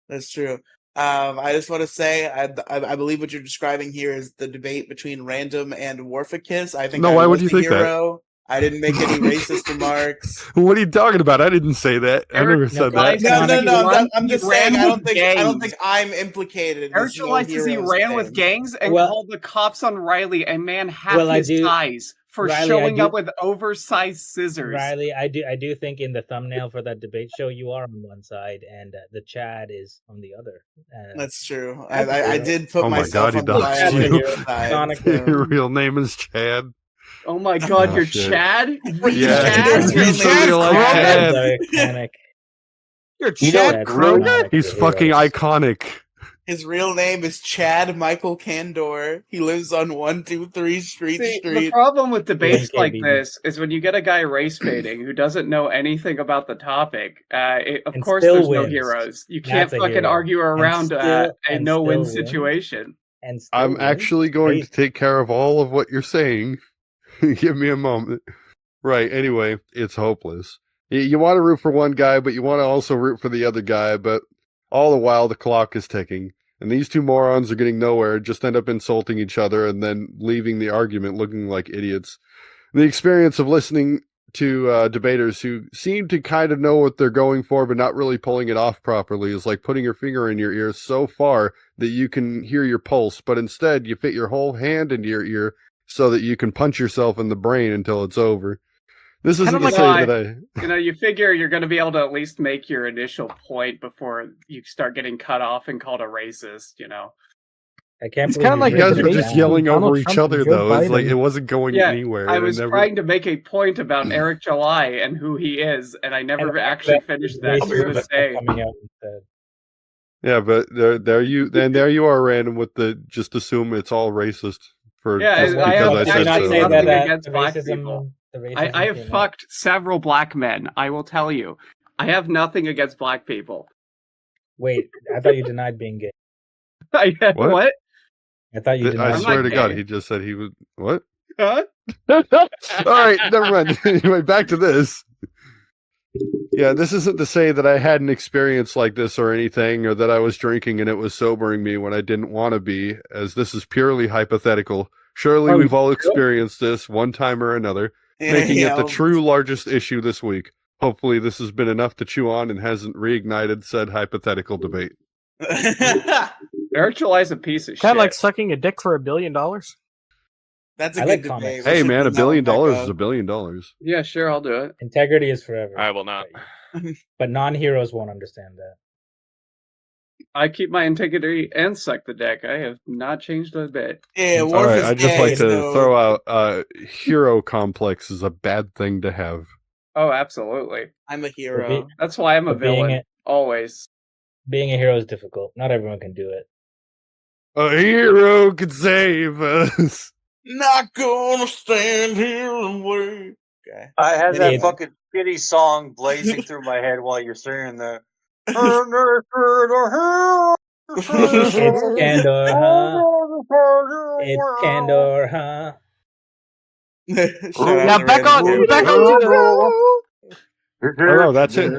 That's true. I just want to say I believe what you're describing here is the debate between Random and Warficus. I think why would you think that? I didn't make any racist remarks. What are you talking about? I didn't say that. I never said that. No. I'm just saying. I don't think I'm implicated. Eric July says he ran with gangs and called the cops on Riley and man half his ties for showing up with oversized scissors. Riley, I do think in the thumbnail for that debate show you are on one side and the Chad is on the other. That's true. I did put myself on the side. Your real name is Chad. Oh my God, you're shit. Chad? Yeah, he's something like Chad. You're Chad Kroger? He's fucking iconic. His real name is Chad Michael Candor. He lives on 123 Street. The problem with debates like this is when you get a guy race baiting who doesn't know anything about the topic. Of course, there's no heroes. You can't fucking argue around a no-win situation. and still I'm wins? actually going to Crazy. take care of all of what you're saying. Give me a moment. Right, anyway, it's hopeless. You want to root for one guy, but you want to also root for the other guy, but all the while the clock is ticking. And these two morons are getting nowhere, just end up insulting each other and then leaving the argument looking like idiots. The experience of listening to debaters who seem to kind of know what they're going for, but not really pulling it off properly is like putting your finger in your ear so far that you can hear your pulse, but instead you fit your whole hand into your ear so that you can punch yourself in the brain until it's over. This Kind isn't of to like say that I... You figure you're going to be able to at least make your initial point before you start getting cut off and called a racist, I can't It's believe kinda you like You ripped guys it were debate just down. yelling over Donald each Trump and other, Joe though. It's like Biden. it wasn't going Yeah, anywhere. I and it was never... trying to make a point about Eric July and who he is, and I never actually finished that. Racist To this stuff day. coming out instead. Yeah, but there you are, random with the just assume it's all racist for Yeah, just I because have I Did you said not actually so. say nothing that against the black racism, people. the racism I have came out? fucked several black men. I will tell you, I have nothing against black people. Wait, I thought you denied being gay. What? I thought you I denied. I'm swear not to God, gay. he just said he was what? Huh? All right, never mind. Anyway, back to this. Yeah, this isn't to say that I had an experience like this or anything, or that I was drinking and it was sobering me when I didn't want to be, as this is purely hypothetical. Surely we've all experienced this one time or another, making it the true largest issue this week. Hopefully this has been enough to chew on and hasn't reignited said hypothetical debate. Eric July's a piece of Kind shit. of like sucking a dick for $1 billion. That's a I good like debate. comics. We Hey should man, bring $1 that one billion back is up. $1 billion. Yeah, sure, I'll do it. Integrity is forever. I will not. But non-heroes won't understand that. I keep my integrity and suck the dick. I have not changed a bit. Yeah, All Worf right, is I'd just gay, like to so- throw out hero complex is a bad thing to have. Oh, absolutely. I'm a hero. That's why I'm a But being villain. Always. Being a hero is difficult. Not everyone can do it. A hero could save us. Not gonna stand here and wait. Okay. I had that Idiots. fucking shitty song blazing through my head while you're saying that. It's Candor, huh? It's Candor, huh? Shout out Now to back Random on Character. Oh no, that's it.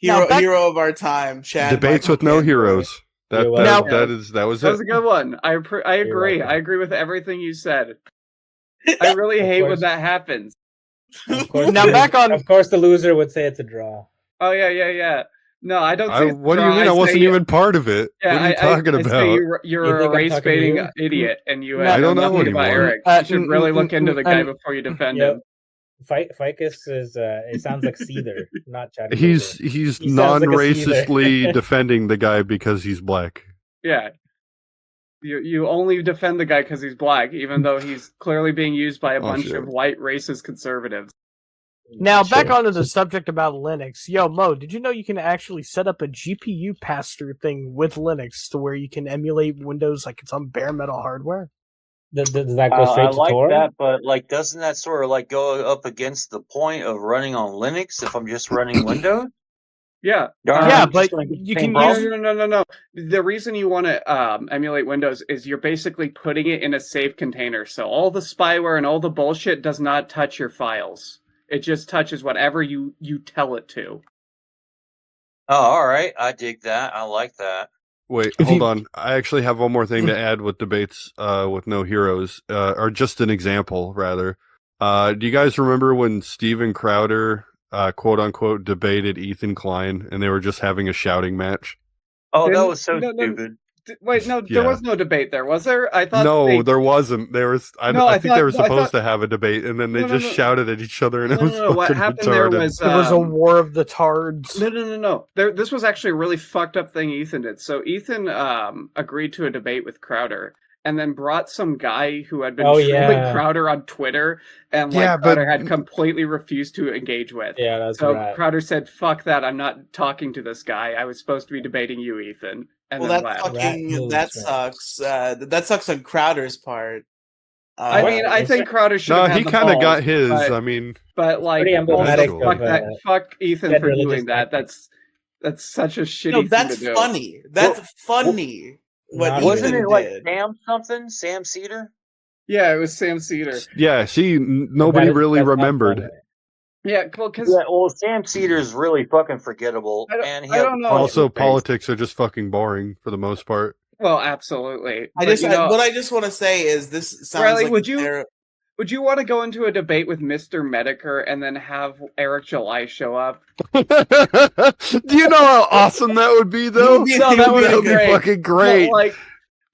Now back- Hero of our time, Chad. Debates Michael with no Candor. heroes. That You're that, welcome. that was That was it. a good one. I agree. welcome. I agree with everything you said. I really hate when course. that happens. Of course, Now back on- Of course, the loser would say it's a draw. Oh, yeah. No, I don't say What do you mean? I wasn't even part of it. Yeah, what are you talking I about? say You you're think a I'm talking to race-baiting you? idiot, and you No, have I don't know nothing about anymore. Eric. You should really look into the guy before you defend him. Ficus is. It sounds like Seether, not Chad. He's He sounds like a non-racistly Seether. defending the guy because he's black. Yeah. You only defend the guy because he's black, even though he's clearly being used by a bunch shit. of white racist conservatives. Now back Sure. onto the subject about Linux. Yo, Mo, did you know you can actually set up a GPU pass-through thing with Linux to where you can emulate Windows like it's on bare metal hardware? Does that go straight I to like Tor? that, but like, doesn't that sort of like go up against the point of running on Linux if I'm just running Windows? Yeah. Yeah, I'm but just gonna get the you same can use- problem? No. The reason you want to emulate Windows is you're basically putting it in a safe container. So all the spyware and all the bullshit does not touch your files. It just touches whatever you tell it to. Oh, all right. I dig that. I like that. Wait, If hold you- on. I actually have one more thing to add with debates with no heroes, or just an example, rather. Do you guys remember when Steven Crowder, quote unquote, debated Ethan Klein, and they were just having a shouting match? Oh, that Didn't- was so no, stupid. Wait, no, Yeah. there was no debate there, was there? I thought No, they... there wasn't. There was. I No, I think they were thought- no, I supposed thought- to have a debate, and then they No, just no. shouted at each other, and it was No. What fucking happened retarded. there was... It was a war of the tards. No. This was actually a really fucked up thing Ethan did. So Ethan agreed to a debate with Crowder, and then brought some guy who had been trolling yeah. Crowder on Twitter, and Yeah, Crowder but- had completely refused to engage with. Yeah, that's So right. Crowder said, "Fuck that! I'm not talking to this guy. I was supposed to be debating you, Ethan." And Well, then that left. fucking Rat that moves, man. sucks. That sucks on Crowder's part. I mean, I It's- think Crowder should No, have had he the kind of balls, got his. but- I mean, But like, pretty emblematic also, of, fuck that. Fuck Ethan dead for religious doing that. tactics. That's such a shitty No, thing that's to do. funny. That's funny. what Not Wasn't Ethan it like did. Sam something? Sam Cedar? Yeah, it was Sam Cedar. Yeah, see, nobody really that's not remembered. funny. Yeah, well, because Yeah, well, Sam Cedar is really fucking forgettable, and he I has don't a know. punch Also, in the face. politics are just fucking boring for the most part. Well, absolutely. I But, just you know, what I just want to say is this sounds Riley, like would you they're- would you want to go into a debate with Mr. Medicare and then have Eric July show up? Do you know how awesome that would be, though? would be- No, he that would would be be That'd be great. fucking great.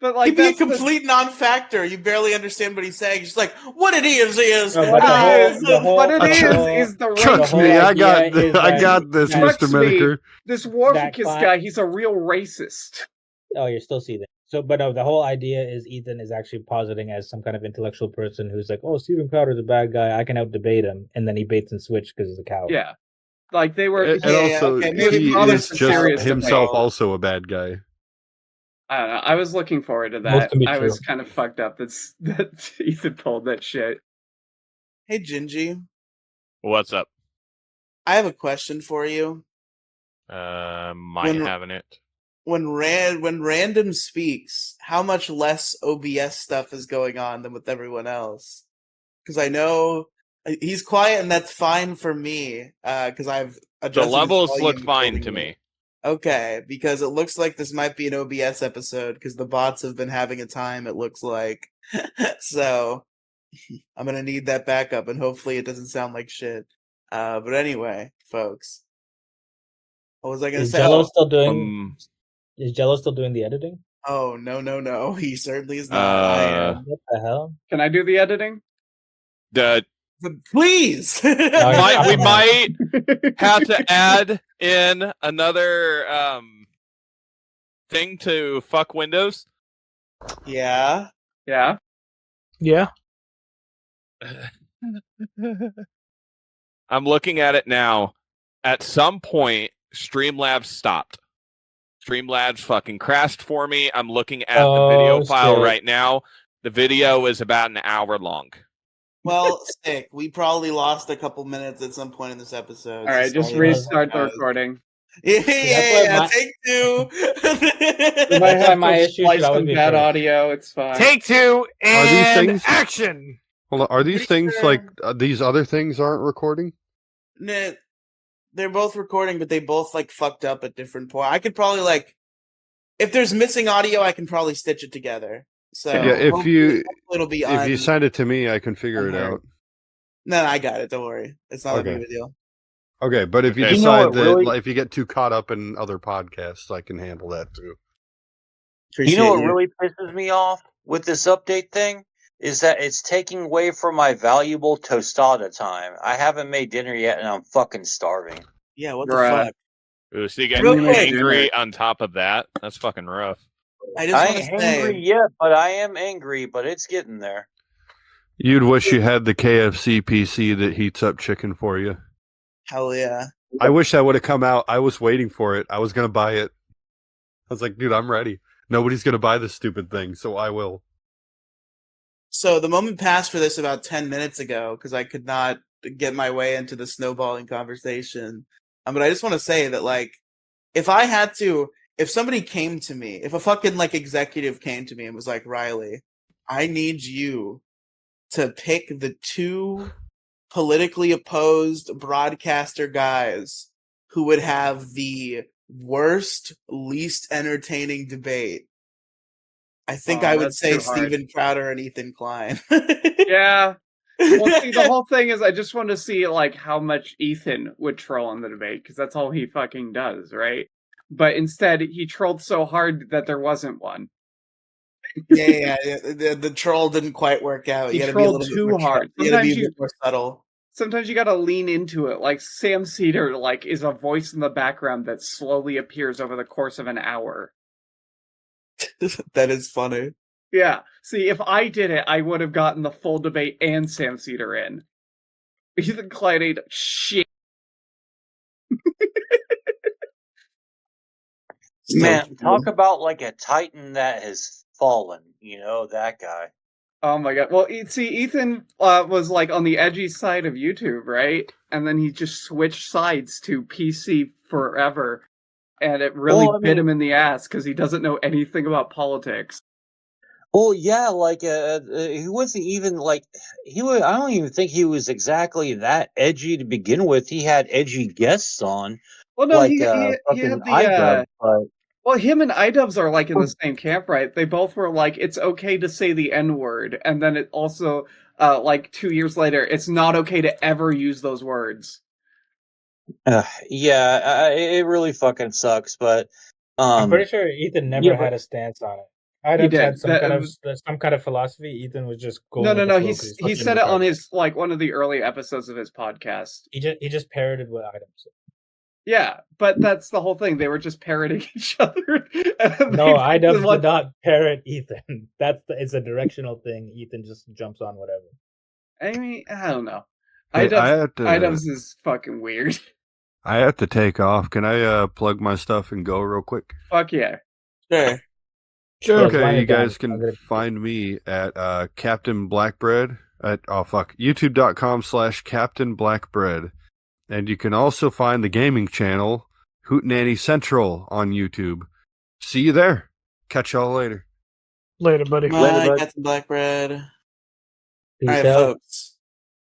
But like he'd be a that's the- complete non-factor. You barely understand what he's saying. Just like what it is. No, What but it is, the whole- what it the is whole- the Trust whole me, I got idea is I that- got this, that- Mr. Trust me. Medicare. this Warficus class- guy, he's a real racist. Oh, you're still seething. So, but no, the whole idea is Ethan is actually positing as some kind of intellectual person who's like, "Oh, Steven Crowder's a bad guy. I can out debate him," and then he baits and switch because he's a coward. Yeah. Like they were And Yeah, also, okay, maybe he promise is a just serious himself debate. also a bad guy. I don't know. I was looking forward to Both that. can be I true. was kind of fucked up that Ethan pulled that shit. Hey Gingy, What's up? I have a question for you. Might When- having it. When random speaks, how much less OBS stuff is going on than with everyone else? Because I know he's quiet, and that's fine for me. Because I've adjusted The his levels volume look fine to accordingly. me. Okay, because it looks like this might be an OBS episode because the bots have been having a time, it looks like. So I'm gonna need that backup, and hopefully it doesn't sound like shit. But anyway, folks, what was I gonna Is say? Jello Oh, still doing? Is Jello still doing the editing? oh no, he certainly is not. I am. What the hell? Can I do the editing? The But please, No, we I'm- might have to add in another thing to fuck Windows. yeah. Yeah. Yeah. I'm looking at it now. At some point, Streamlabs stopped. Streamlabs fucking crashed for me. I'm looking at the video file shit. right now. The video is about an hour long. Well, sick. We probably lost a couple minutes at some point in this episode. All right, just sorry about restart the that, guys. recording. Yeah, why take two. We might have my to issue splice should always some be bad first. audio. It's fine. Take two Are these and things- action. Hold on, are these Pretty things sure- like these other things aren't recording? Nah, they're both recording, but they both like fucked up at different points. I could probably like, if there's missing audio, I can probably stitch it together. So Yeah, if hopefully- you hopefully it'll be if you send it to me, I can figure it unheard. out. No, I got it. Don't worry. It's not Okay. a big deal. Okay, but if you Okay. You know decide what that really- like, if you get too caught up in other podcasts, I can handle that too. Appreciate You know what really pisses me off with this update thing is that it's taking away from my valuable tostada time. I haven't made dinner yet, and I'm fucking starving. Yeah, what Bruh. the fuck? Ooh, so you get Real quick. angry on top of that. That's fucking rough. I just I want to ain't angry say, yet, but I am angry. But it's getting there. You'd wish you had the KFC PC that heats up chicken for you. hell yeah. I wish that would have come out. I was waiting for it. I was gonna buy it. I was like, dude, I'm ready. Nobody's gonna buy this stupid thing, so I will. So the moment passed for this about 10 minutes ago because I could not get my way into the snowballing conversation. But I just want to say that, like, if somebody came to me, if a fucking, like, executive came to me and was like, Riley, I need you to pick the two politically opposed broadcaster guys who would have the worst, least entertaining debate, I think Oh, I would that's say too hard. Steven Crowder and Ethan Klein. Yeah. Well, see, the whole thing is I just want to see like how much Ethan would troll in the debate because that's all he fucking does, right? But instead, he trolled so hard that there wasn't one. yeah. The troll didn't quite work out. He You gotta be a trolled little too bit more hard. You gotta be a Sometimes bit more subtle. Sometimes you gotta lean into it. Like Sam Cedar, like is a voice in the background that slowly appears over the course of an hour. That is funny. Yeah. See, if I did it, I would have gotten the full debate and Sam Cedar in. Ethan Klein ain't shit. Man, talk about like a titan that has fallen. You know that guy. Oh my god. Well, see, Ethan was like on the edgy side of YouTube, right? And then he just switched sides to PC forever. and it really Well, I bit mean, him in the ass because he doesn't know anything about politics. well, yeah, like he wasn't even like he was. I don't even think he was exactly that edgy to begin with. He had edgy guests on, Well, no, like he fucking had the iDub, but well, him and iDubbbz are like in the same camp, right? They both were like, it's okay to say the N-word, and then it also like 2 years later, it's not okay to ever use those words. yeah, it really fucking sucks. But I'm pretty sure Ethan never yeah, but had a stance on it. He Idubbbz had did. some kind of philosophy. Ethan was just No, going no, with the no. flow because he's He fucking said it on retarded. his like one of the early episodes of his podcast. He just parroted what Idubbbz said. Yeah, but that's the whole thing. They were just parroting each other. No, Idubbbz did not parrot Ethan. It's a directional thing. Ethan just jumps on whatever. I mean, I don't know. Hey, Idubbbz is fucking weird. I have to take off. Can I plug my stuff and go real quick? Fuck yeah. Sure. Sure. Okay, you guys can find me at Captain Blackbread at YouTube.com/Captain Blackbread. And you can also find the gaming channel Hootenanny Central on YouTube. See you there. Catch y'all later. Later, buddy. I got some black bread. Peace All right, out. folks.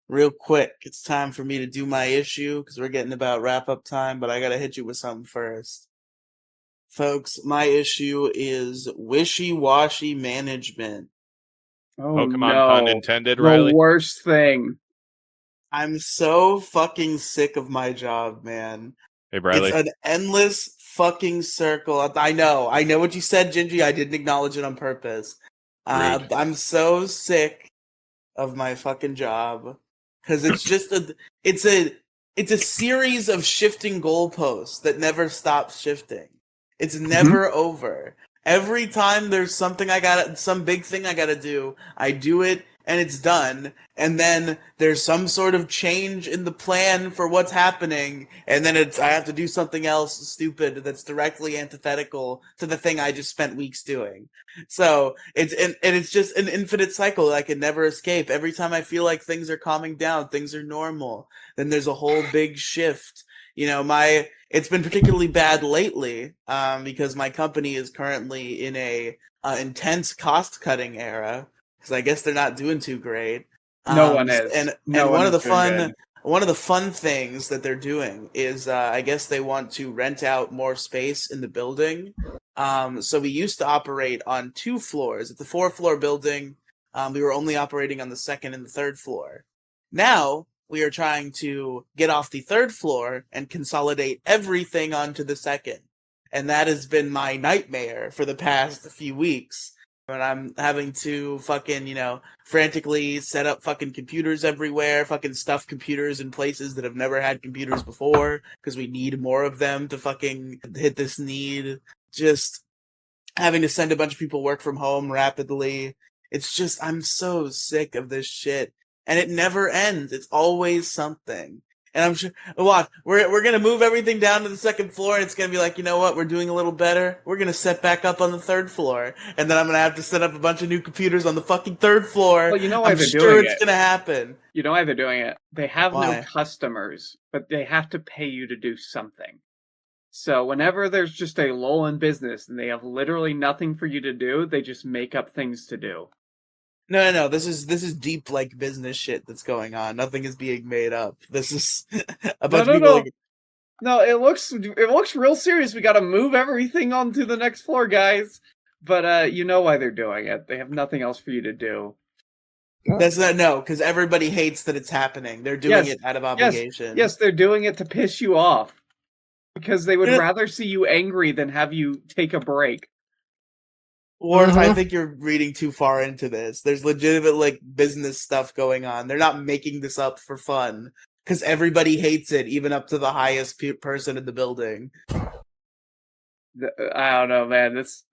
Real quick, it's time for me to do my issue because we're getting about wrap-up time, but I got to hit you with something first. Folks, my issue is wishy-washy management. Oh Pokemon no. pun intended, The Riley. worst thing. I'm so fucking sick of my job, man. Hey, Riley. It's an endless fucking circle. I know what you said, Gingy. I didn't acknowledge it on purpose. Rude. I'm so sick of my fucking job because it's just it's a series of shifting goalposts that never stops shifting. It's never over. Every time there's some big thing I gotta do, I do it and it's done. And then there's some sort of change in the plan for what's happening, and then I have to do something else stupid that's directly antithetical to the thing I just spent weeks doing. So it's just an infinite cycle that I can never escape. Every time I feel like things are calming down, things are normal, then there's a whole big shift. You know, it's been particularly bad lately because my company is currently in a intense cost cutting era because I guess they're not doing too great. No one is. And No one one of is the doing good. one of the fun things that they're doing is I guess they want to rent out more space in the building. So we used to operate on 2 floors. It's a 4-floor building. We were only operating on the 2nd and the 3rd floor. Now we are trying to get off the 3rd floor and consolidate everything onto the 2nd. And that has been my nightmare for the past few weeks. And I'm having to fucking, frantically set up fucking computers everywhere, fucking stuff computers in places that have never had computers before, because we need more of them to fucking hit this need. Just having to send a bunch of people work from home rapidly. It's just, I'm so sick of this shit. And it never ends. It's always something. And I'm sure, we're gonna move everything down to the 2nd floor, and it's gonna be like, you know what, we're doing a little better. We're gonna set back up on the 3rd floor, and then I'm gonna have to set up a bunch of new computers on the fucking 3rd floor. Well, you know why I'm they're sure doing it's it. gonna happen. You know why they're doing it? They have no Why? customers, but they have to pay you to do something. So whenever there's just a lull in business and they have literally nothing for you to do, they just make up things to do. No. This is deep like business shit that's going on. Nothing is being made up. This is a bunch of people. No. No, it looks real serious. We got to move everything onto the next floor, guys. But you know why they're doing it. They have nothing else for you to do. That's not because everybody hates that it's happening. They're doing it out of obligation. Yes, they're doing it to piss you off because they would rather see you angry than have you take a break. Or if I think you're reading too far into this, there's legitimate like business stuff going on. They're not making this up for fun because everybody hates it, even up to the highest person in the building. I don't know, man. This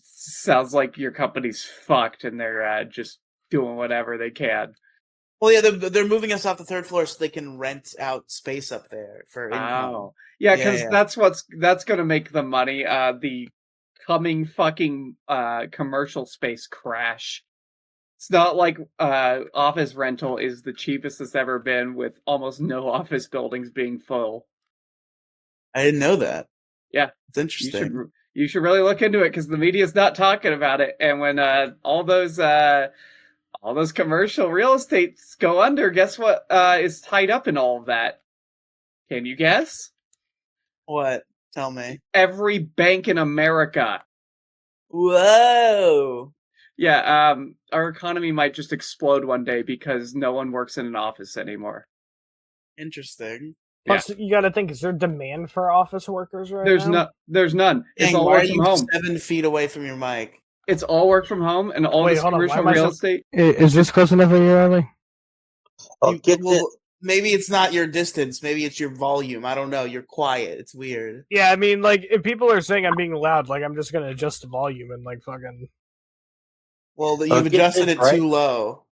sounds like your company's fucked, and they're just doing whatever they can. Well, yeah, they're moving us off the 3rd floor so they can rent out space up there for income. Oh, yeah, because that's going to make the money. The coming fucking commercial space crash. It's not like office rental is the cheapest it's ever been, with almost no office buildings being full. I didn't know that. Yeah, It's interesting. you should really look into it because the media's not talking about it. And when all those commercial real estates go under, guess what is tied up in all of that? Can you guess? What? Tell me. Every bank in America. Whoa. Yeah, our economy might just explode one day because no one works in an office anymore. Interesting. Plus, you got to think: is there demand for office workers right now? There's none. It's Dang, all why work are from you home. 7 feet away from your mic? It's all work from home, and all this hold on, why commercial am I real so- estate. Is this close enough for you, Riley? Maybe it's not your distance. Maybe it's your volume. I don't know. You're quiet. It's weird. Yeah, I mean, like, if people are saying I'm being loud, like, I'm just gonna adjust the volume and, like, fucking... Well, you've adjusted it too low.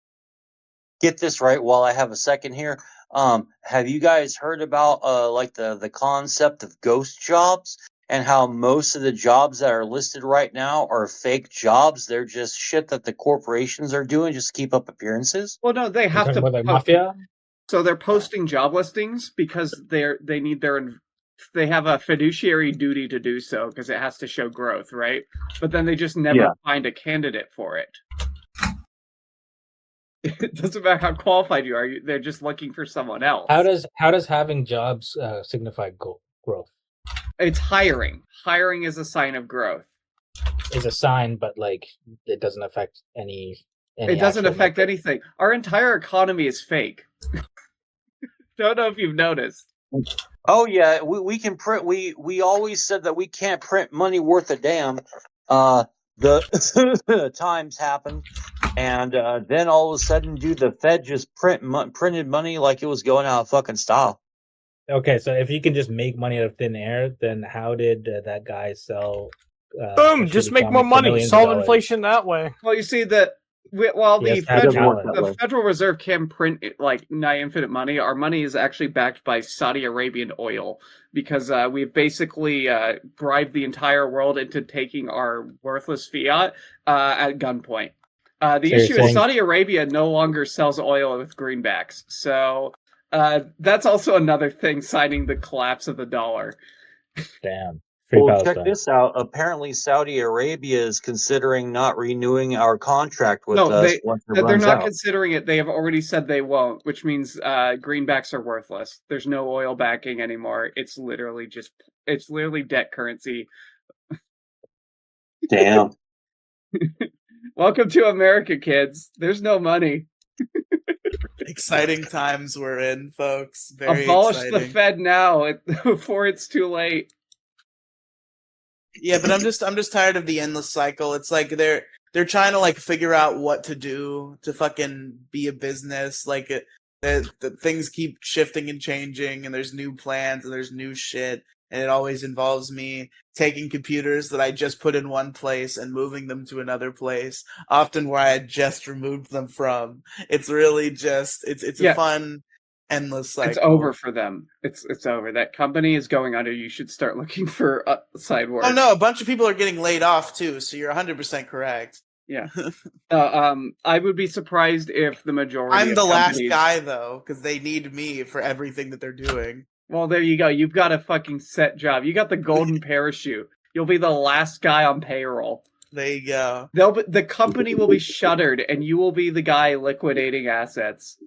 Get this right while I have a second here. Have you guys heard about like the concept of ghost jobs and how most of the jobs that are listed right now are fake jobs? They're just shit that the corporations are doing just to keep up appearances. Well, no, they have to. About like mafia. So they're posting job listings because they have a fiduciary duty to do so because it has to show growth, right? But then they just never find a candidate for it. It doesn't matter how qualified you are; they're just looking for someone else. How does having jobs signify growth? It's hiring. Hiring is a sign of growth. Is a sign, but like it doesn't affect any it doesn't affect market. anything. Our entire economy is fake. Don't know if you've noticed. Oh yeah, we can print. We always said that we can't print money worth a damn. The times happen, and then all of a sudden, dude, the Fed just printed money like it was going out of fucking style. Okay, so if you can just make money out of thin air, then how did that guy sell? Boom! Just make more money. Solve inflation that way. Well, you see that while the Federal Reserve can print like nigh infinite money, our money is actually backed by Saudi Arabian oil because we've basically bribed the entire world into taking our worthless fiat at gunpoint. The issue is Saudi Arabia no longer sells oil with greenbacks, so that's also another thing citing the collapse of the dollar. Damn. Well, check this out. Apparently, Saudi Arabia is considering not renewing our contract with us once it runs out. They're not considering it. They have already said they won't, which means greenbacks are worthless. There's no oil backing anymore. It's literally debt currency. Damn. Welcome to America, kids. There's no money. Exciting times we're in, folks. Very Abolish exciting. the Fed now before it's too late. Yeah, but I'm just tired of the endless cycle. It's like they're trying to like figure out what to do to fucking be a business. Like the things keep shifting and changing, and there's new plans and there's new shit, and it always involves me taking computers that I just put in one place and moving them to another place, often where I had just removed them from. It's really just it's a fun endless cycle. It's over for them. It's over. That company is going under. You should start looking for side work. Oh no, a bunch of people are getting laid off too, so you're 100% correct. Yeah. I would be surprised if the majority I'm the of last guy though, because they need me for everything that they're doing. Well, there you go. You've got a fucking set job. You got the golden parachute. You'll be the last guy on payroll. There you go. The company will be shuttered, and you will be the guy liquidating assets.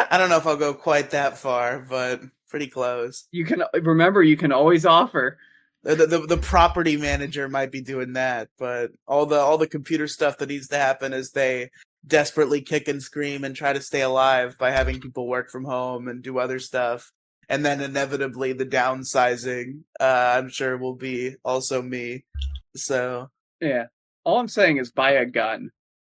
I don't know if I'll go quite that far, but pretty close. You can always offer. The property manager might be doing that, but all the computer stuff that needs to happen is they desperately kick and scream and try to stay alive by having people work from home and do other stuff. And then inevitably the downsizing, I'm sure will be also me. So yeah, all I'm saying is buy a gun.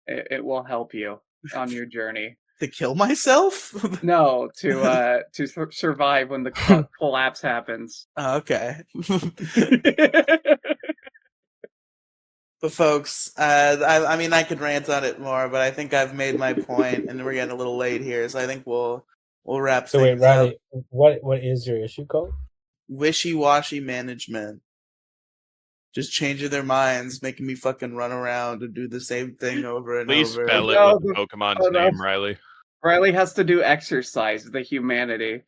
It will help you on your journey. To kill myself? No, to survive when the collapse happens. Oh, okay. But folks, I mean, I could rant on it more, but I think I've made my point, and we're getting a little late here, so I think we'll wrap things up. So wait, Riley, what is your issue called? Wishy-washy management. Just changing their minds, making me fucking run around and do the same thing over and Please over. Please spell it with Pokemon's name, Riley. Riley has to do exercise, the humanity.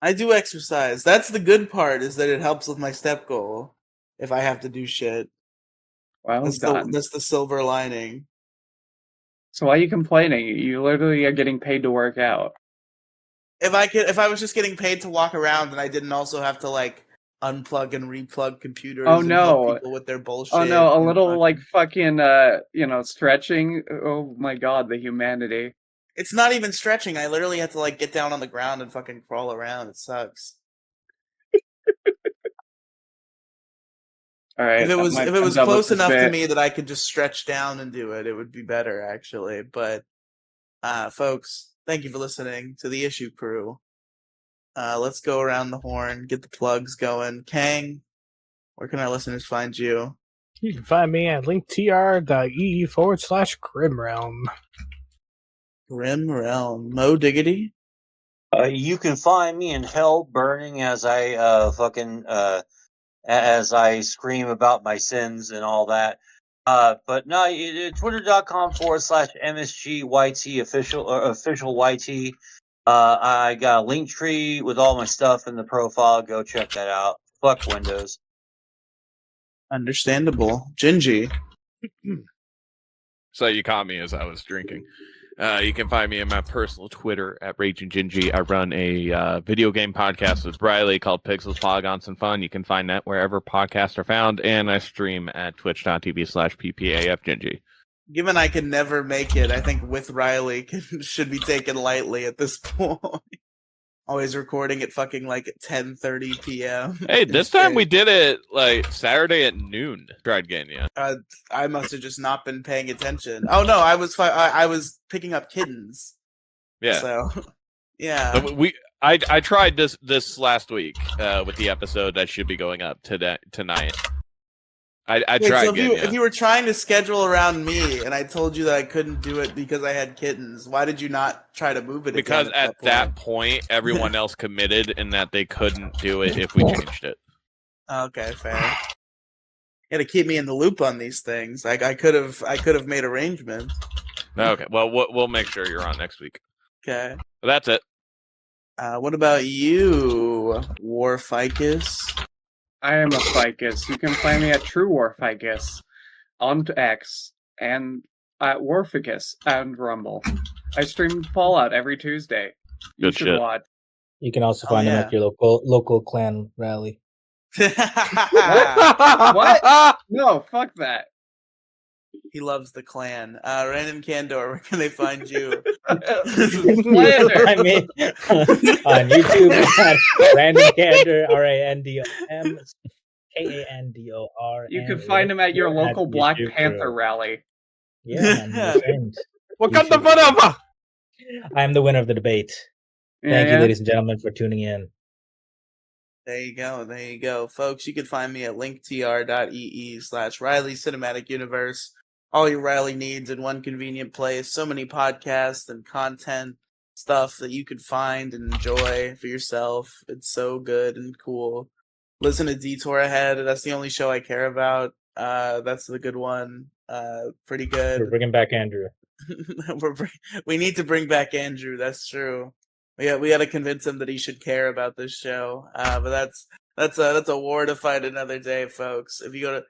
I do exercise. That's the good part, is that it helps with my step goal if I have to do shit. Well done. That's the silver lining. So why are you complaining? You literally are getting paid to work out. If I was just getting paid to walk around and I didn't also have to like unplug and replug computers Oh and help no. people with their bullshit. Oh no, a and little fucking- like fucking stretching. Oh my god, the humanity. It's not even stretching. I literally have to like get down on the ground and fucking crawl around. It sucks. All right. If it was I'm done with close this enough to bit. me that I could just stretch down and do it, it would be better actually. But folks, thank you for listening to the Issue Crew. Let's go around the horn, get the plugs going. Kang, where can our listeners find you? You can find me at linktr.ee/Grimrealm. Grim Realm. Mo Diggity? You can find me in hell burning as I as I scream about my sins and all that. But no, twitter.com/MSGYT official YT. I got a link tree with all my stuff in the profile. Go check that out. Fuck Windows. Understandable. Gingy. So you caught me as I was drinking. You can find me on my personal Twitter at Raging Gingy. I run a video game podcast with Riley called Pixels, Polygons, and Fun. You can find that wherever podcasts are found, and I stream at twitch.tv/ppafgingy. Given I can never make it, I think with Riley should be taken lightly at this point. Always recording at fucking like 10:30 p.m. Hey, this time we did it like Saturday at noon. Tried getting you. I must have just not been paying attention. Oh no, I was picking up kittens. Yeah. So, yeah. So I tried this last week with the episode that should be going up tonight. I Wait, tried so getting if you were trying to schedule around me and I told you that I couldn't do it because I had kittens, why did you not try to move it? Because again at that point, everyone else committed and that they couldn't do it if we changed it. Okay, fair. You got to keep me in the loop on these things. I could have made arrangements. Okay, well we'll make sure you're on next week. Okay. Well, that's it. What about you, Warficus? I am a ficus. You can find me at True Warficus on X and at Warficus and Rumble. I stream Fallout every Tuesday. You Good should shit. watch. You can also find him yeah. at your local clan rally. What? No, fuck that. He loves the clan. Random Candor, where can they find you? Slander. I mean, on YouTube at Random Candor, RANDOM You can find him at your local Black Panther rally. Yeah, man, my friend. Wakanda forever! I am the winner of the debate. Thank you, Yeah. ladies and gentlemen, for tuning in. There you go. Folks, you can find me at linktr.ee/Riley Cinematic Universe. All your Riley needs in one convenient place. So many podcasts and content stuff that you could find and enjoy for yourself. It's so good and cool. Listen to Detour Ahead. That's the only show I care about. That's the good one. Pretty good. We're bringing back Andrew. We need to bring back Andrew. That's true. We got to convince him that he should care about this show. But that's a war to fight another day, folks. If you go to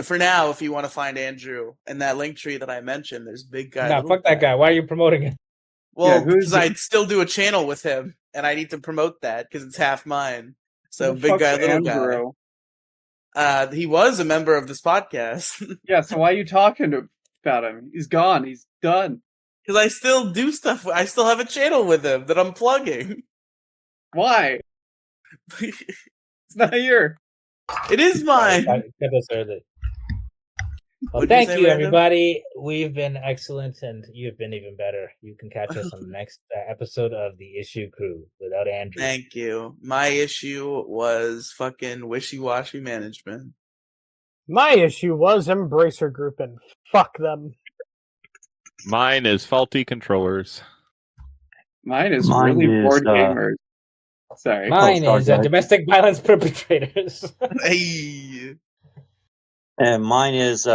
for now, if you want to find Andrew in that link tree that I mentioned, there's big guy. Nah, fuck that guy. Why are you promoting him? Well, Yeah, who's because I'd still do a channel with him, and I need to promote that because it's half mine. So Who the big guy, fuck's little Andrew? guy. He was a member of this podcast. Yeah, so why are you talking about him? He's gone. He's done. Because I still do stuff. I still have a channel with him that I'm plugging. Why? It's not here. It is mine. Cut this early. Well, What'd you thank say, you, Random? everybody. We've been excellent, and you've been even better. You can catch us on the next episode of the Issue Crew without Andrew. Thank you. My issue was fucking wishy-washy management. My issue was Embracer Group and fuck them. Mine is faulty controllers. Mine is Mine really is, bored gamers. Sorry. Mine sorry, is guys. domestic violence perpetrators. Hey. And mine is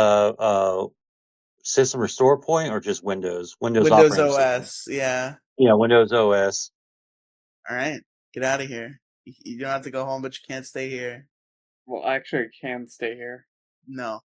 System Restore Point or just Windows? Windows Windows operating system. OS. Yeah. Yeah, Windows OS. All right. Get out of here. You don't have to go home, but you can't stay here. Well, actually, I can stay here. No.